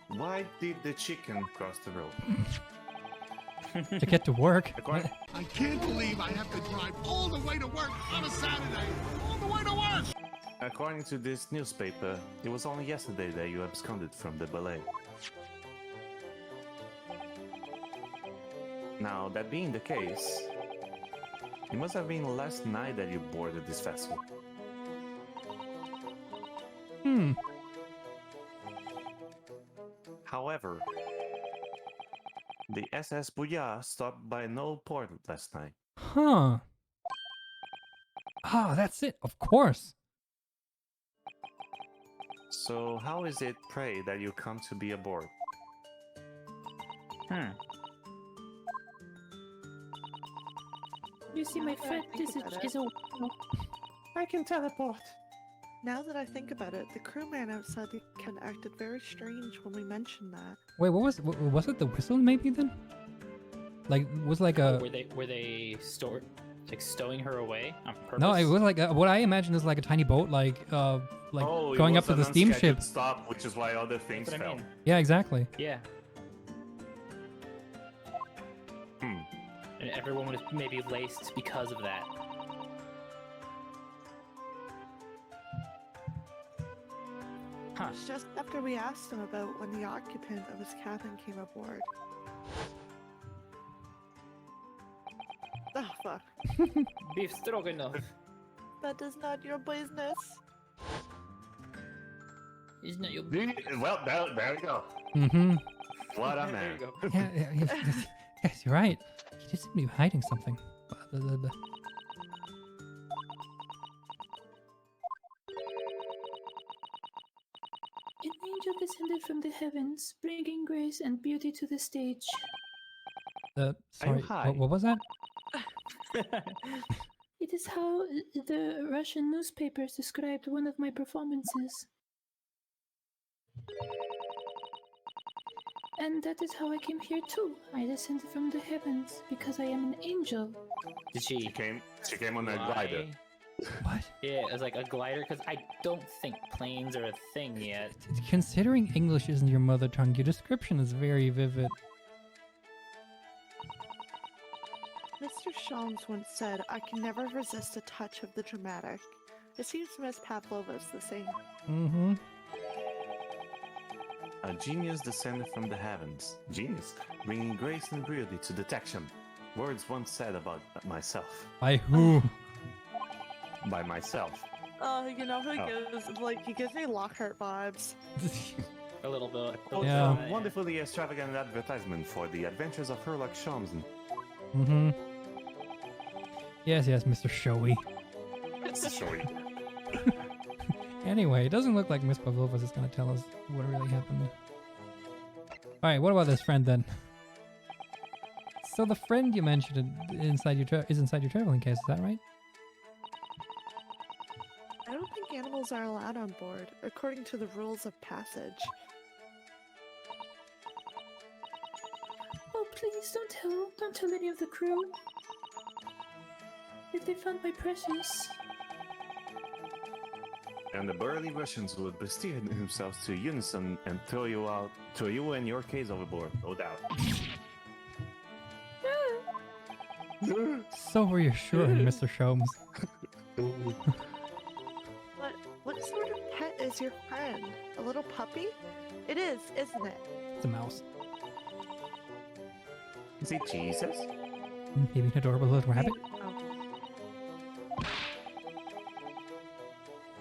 C: Why did the chicken cross the road?
B: To get to work.
C: According,
F: I can't believe I have to drive all the way to work on a Saturday. All the way to work!
C: according to this newspaper, it was only yesterday that you absconded from the ballet. Now, that being the case, it must have been last night that you boarded this vessel.
B: Hmm.
C: However, the SS Bouya stopped by no port last night.
B: Huh. Ah, that's it. Of course.
C: So how is it, pray, that you come to be aboard?
E: You see, my friend is a.
C: I can teleport.
D: Now that I think about it, the crewman outside the can acted very strange when we mentioned that.
B: Wait, was it the whistle maybe then? Like, was like a...
A: Were they stowing her away on purpose?
B: No, it was like what I imagine is like a tiny boat, like
C: Oh, it
B: going up
C: was
B: to the
C: an
B: steamship.
C: unscheduled stop, which is why other things
A: That's what I
C: fell.
A: mean.
B: Yeah, exactly.
A: Yeah.
C: Hmm.
A: And everyone was maybe laced because of that. Huh.
D: It's just after we asked him about when the occupant of his cabin came aboard. Oh fuck.
A: Beef stroganoff.
D: That is not your business.
A: Isn't that your
C: Well, there we go.
B: Mm-hmm.
C: What a
A: There
C: man.
A: you go.
B: Yes, you're right. He just seemed to be hiding something. Blah, blah, blah.
E: An angel descended from the heavens, bringing grace and beauty to the stage.
B: Sorry,
C: high?
B: what was that?
E: It is how the Russian newspapers described one of my performances. And that is how I came here too. I descended from the heavens because I am an angel.
A: Did she?
C: She came on a glider.
B: What?
A: Yeah, it was like a glider because I don't think planes are a thing yet.
B: Considering English isn't your mother tongue, your description is very vivid.
D: Mr. Shams once said, I can never resist a touch of the dramatic. It seems Miss Pavlova's the same.
B: Mm-hmm.
C: A genius descended from the heavens. Genius, bringing grace and beauty to detection. Words once said about myself.
B: By who?
C: By myself.
D: You know who
C: Oh.
D: he gives me Lockhart vibes.
A: A little bit.
C: Quote
B: Yeah.
C: from wonderfully extravagant advertisement for the adventures of Herlock Shamsen.
B: Mm-hmm. Yes, Mr. Showy.
C: Sorry.
B: Anyway, it doesn't look like Miss Pavlova is going to tell us what really happened. Alright, what about this friend then? So the friend you mentioned inside your traveling case, is that right?
D: I don't think animals are allowed on board, according to the rules of passage.
E: Oh, please don't tell any of the crew. If they found my precious.
C: And the burly Russians would bestir themselves to unison and throw you and your case overboard, no doubt.
B: So reassuring, Mr. Sholmes.
D: What sort of pet is your friend? A little puppy? It is, isn't it?
B: It's a mouse.
C: Is it Jesus?
B: Maybe an adorable little rabbit?
D: Oh.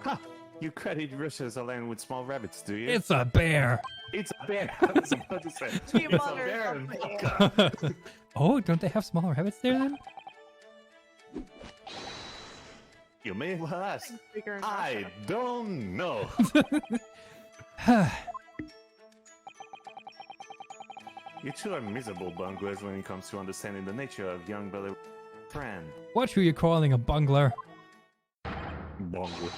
C: Ha! You credit Russia as a land with small rabbits, do you?
B: It's a bear!
C: It's a bear! I was about to say.
D: She
C: It's a
D: mutters
C: bear and
D: something.
C: vodka.
B: Oh, don't they have small rabbits there then?
C: You may well ask.
D: Bigger in
C: I
D: Russia.
C: don't know. You two are miserable bunglers when it comes to understanding the nature of young belly friend.
B: What were you calling a bungler?
C: Bongo.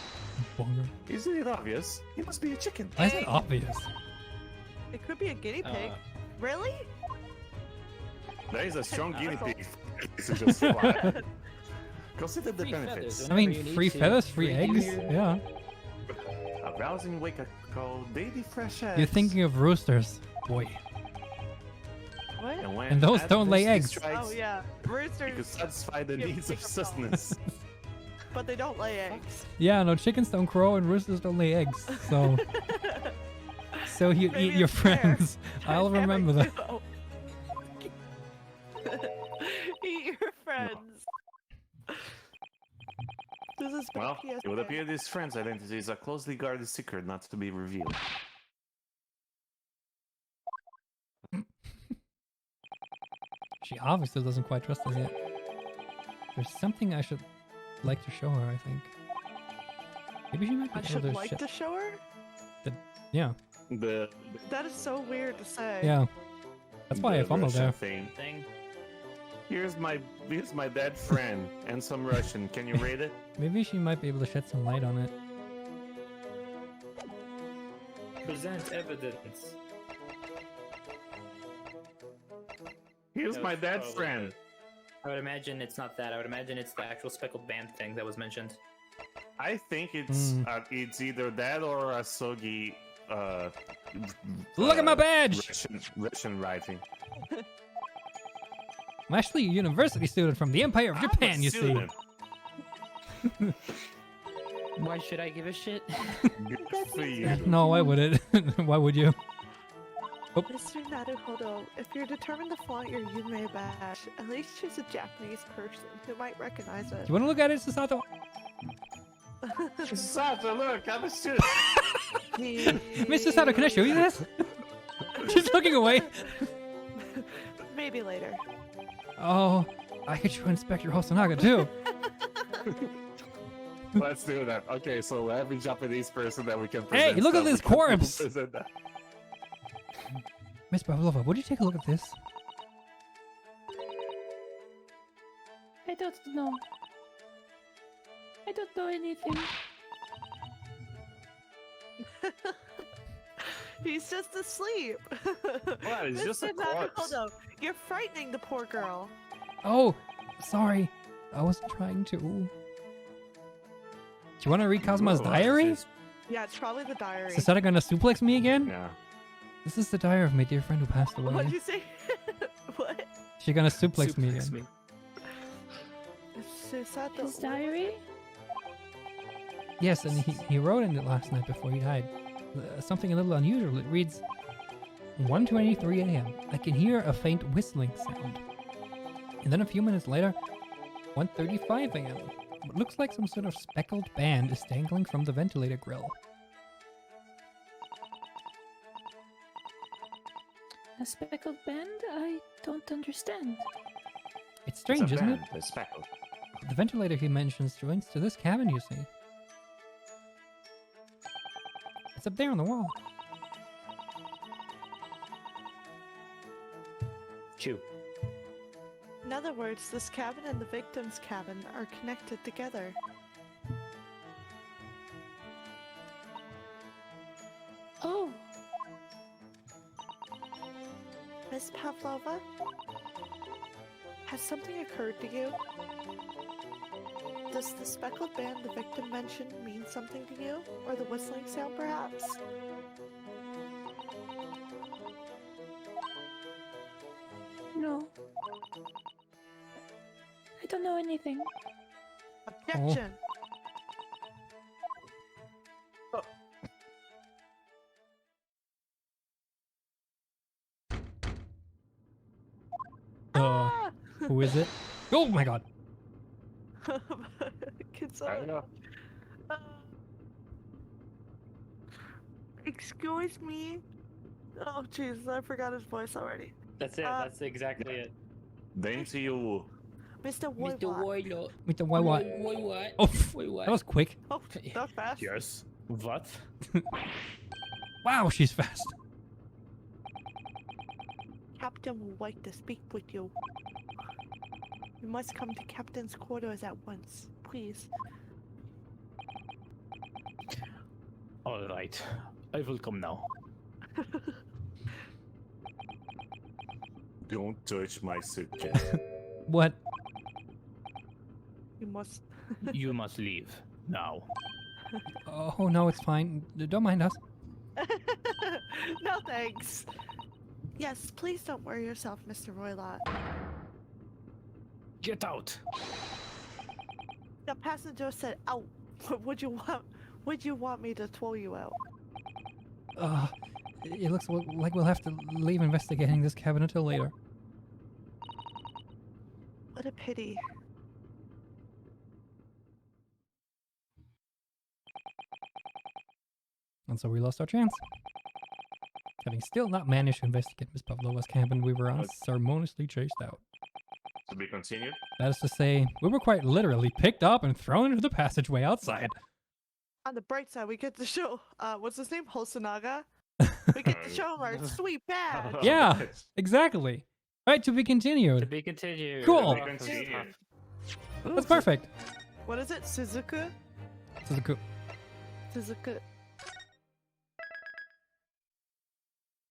B: Bongo.
C: Isn't it obvious? He must be a chicken.
B: Why is it obvious?
D: It could be a guinea pig. Really?
C: There is a strong guinea pig. This is just fly. Consider the
A: Free
C: benefits.
A: feathers.
B: I mean, free feathers, free eggs. Yeah.
C: A rousing wake-up call, daily fresh eggs.
B: You're thinking of roosters, boy.
D: What?
C: when
B: And those don't lay
C: adversity
B: eggs.
C: strikes,
D: Oh yeah,
C: you can
D: roosters,
C: satisfy the
D: give
C: needs of
D: wake-up calls.
C: sustenance.
D: but they don't lay eggs.
B: Yeah, no, chickens don't crow and roosters don't lay eggs. So, so you
D: Maybe
B: eat your
D: it's fair.
B: friends. I'll
D: Dynamic
B: remember that.
D: duo. Eat your friends. This is
C: Well,
D: PSA.
C: it would appear this friend's identity is a closely guarded secret not to be revealed.
B: She obviously doesn't quite trust us yet. There's something I should like to show her, I think. Maybe she might be
D: I
B: able
D: should
B: to
D: like to show her?
B: Yeah,
C: The
D: That is so weird to say.
B: yeah. That's why I
C: the
B: fumbled
C: Russian
B: there.
C: thing. Here's my dead friend and some Russian. Can you rate it?
B: Maybe she might be able to shed some light on it.
A: Present evidence.
C: Here's
A: That
C: my
A: was
C: dead
A: probably
C: friend.
A: good. I would imagine it's not that. I would imagine it's the actual speckled band thing that was mentioned.
C: I think it's either that or a soggy.
B: Look at my badge!
C: Russian writing.
B: I'm actually a university student from the Empire of Japan, you see.
C: Student.
A: Why should I give a shit?
C: Good for you.
B: No, why would it? Why would you?
D: Mr. Naruhodo, if you're determined to flaunt your Yume badge, at least choose a Japanese person who might recognize it.
B: You want to look at it, Sasato?
C: Sato, look, I'm a student.
B: Mr. Sato, can I show you this? She's looking away.
D: Maybe later.
B: Oh, I could show Inspector Hosonaga too.
C: Let's do that. Okay, so every Japanese person that we can
B: Hey,
C: present.
B: look at
C: stuff,
B: this
C: we can
B: corpse!
C: present that.
B: Miss Pavlova, would you take a look at this?
E: I don't know. I don't know anything.
D: He's just asleep.
C: What? It's just a
D: Mr.
C: corpse.
D: Naruhodo, you're frightening the poor girl.
B: Oh, sorry. I wasn't trying to. Do you want to read Cosmo's
C: Whoa,
B: diary?
C: jeez.
D: Yeah, it's probably the diary.
B: Is Sasato gonna suplex me again?
C: Yeah.
B: This is the diary of my dear friend who passed away.
D: What'd you say? What?
B: She gonna suplex me
A: Suplex
B: again.
D: Susato.
E: His diary?
B: Yes, and he wrote in it last night before he died. Something a little unusual. It reads, 1:23 a.m. I can hear a faint whistling sound. And then a few minutes later, 1:35 a.m. What looks like some sort of speckled band is dangling from the ventilator grill.
E: A speckled band? I don't understand.
B: It's strange, isn't it?
C: It's speckled.
B: The ventilator he mentions joins to this cabin, you see. It's up there on the wall.
A: Chew.
D: In other words, this cabin and the victim's cabin are connected together.
E: Oh,
D: Miss Pavlova? Has something occurred to you? Does the speckled band the victim mentioned mean something to you? Or the whistling sound, perhaps?
E: no. I don't know anything.
D: Objection! Ah!
B: Who is it? Oh my god.
D: Can
C: I
D: someone-
C: know.
D: Uh, excuse me? Oh, jeez, I forgot his voice already.
A: That's it. That's exactly it.
C: Dainty you.
D: Mr.
A: Mr.
D: Woywat.
A: Woylo.
B: With the what?
A: What?
B: Oh,
A: What?
B: that was quick.
D: Oh, that was fast.
C: Yes. What?
B: Wow, she's fast.
D: Captain would like to speak with you. You must come to Captain's quarters at once, please.
G: All right, I will come now.
C: Don't touch my suitcase.
B: What?
D: You must.
G: You must leave now.
B: Oh no, it's fine. Don't mind us.
D: No thanks. Yes, please don't worry yourself, Mr. Roylott.
G: Get out.
D: The passenger said out. Would you want me to throw you out?
B: It looks like we'll have to leave investigating this cabin until later.
D: What a pity.
B: And so we lost our chance. Having still not managed to investigate Miss Pavlova's cabin, we were unceremoniously chased out.
C: To be continued.
B: That is to say, we were quite literally picked up and thrown into the passageway outside.
D: On the bright side, we get to show, what's his name? Holsanaga? We get to show him our sweet badge.
B: Yeah, exactly. All right, to be continued.
A: To be continued.
B: Cool.
C: To be continued.
B: That's perfect.
D: What is it? Suzuku?
B: So the
D: Suzuku.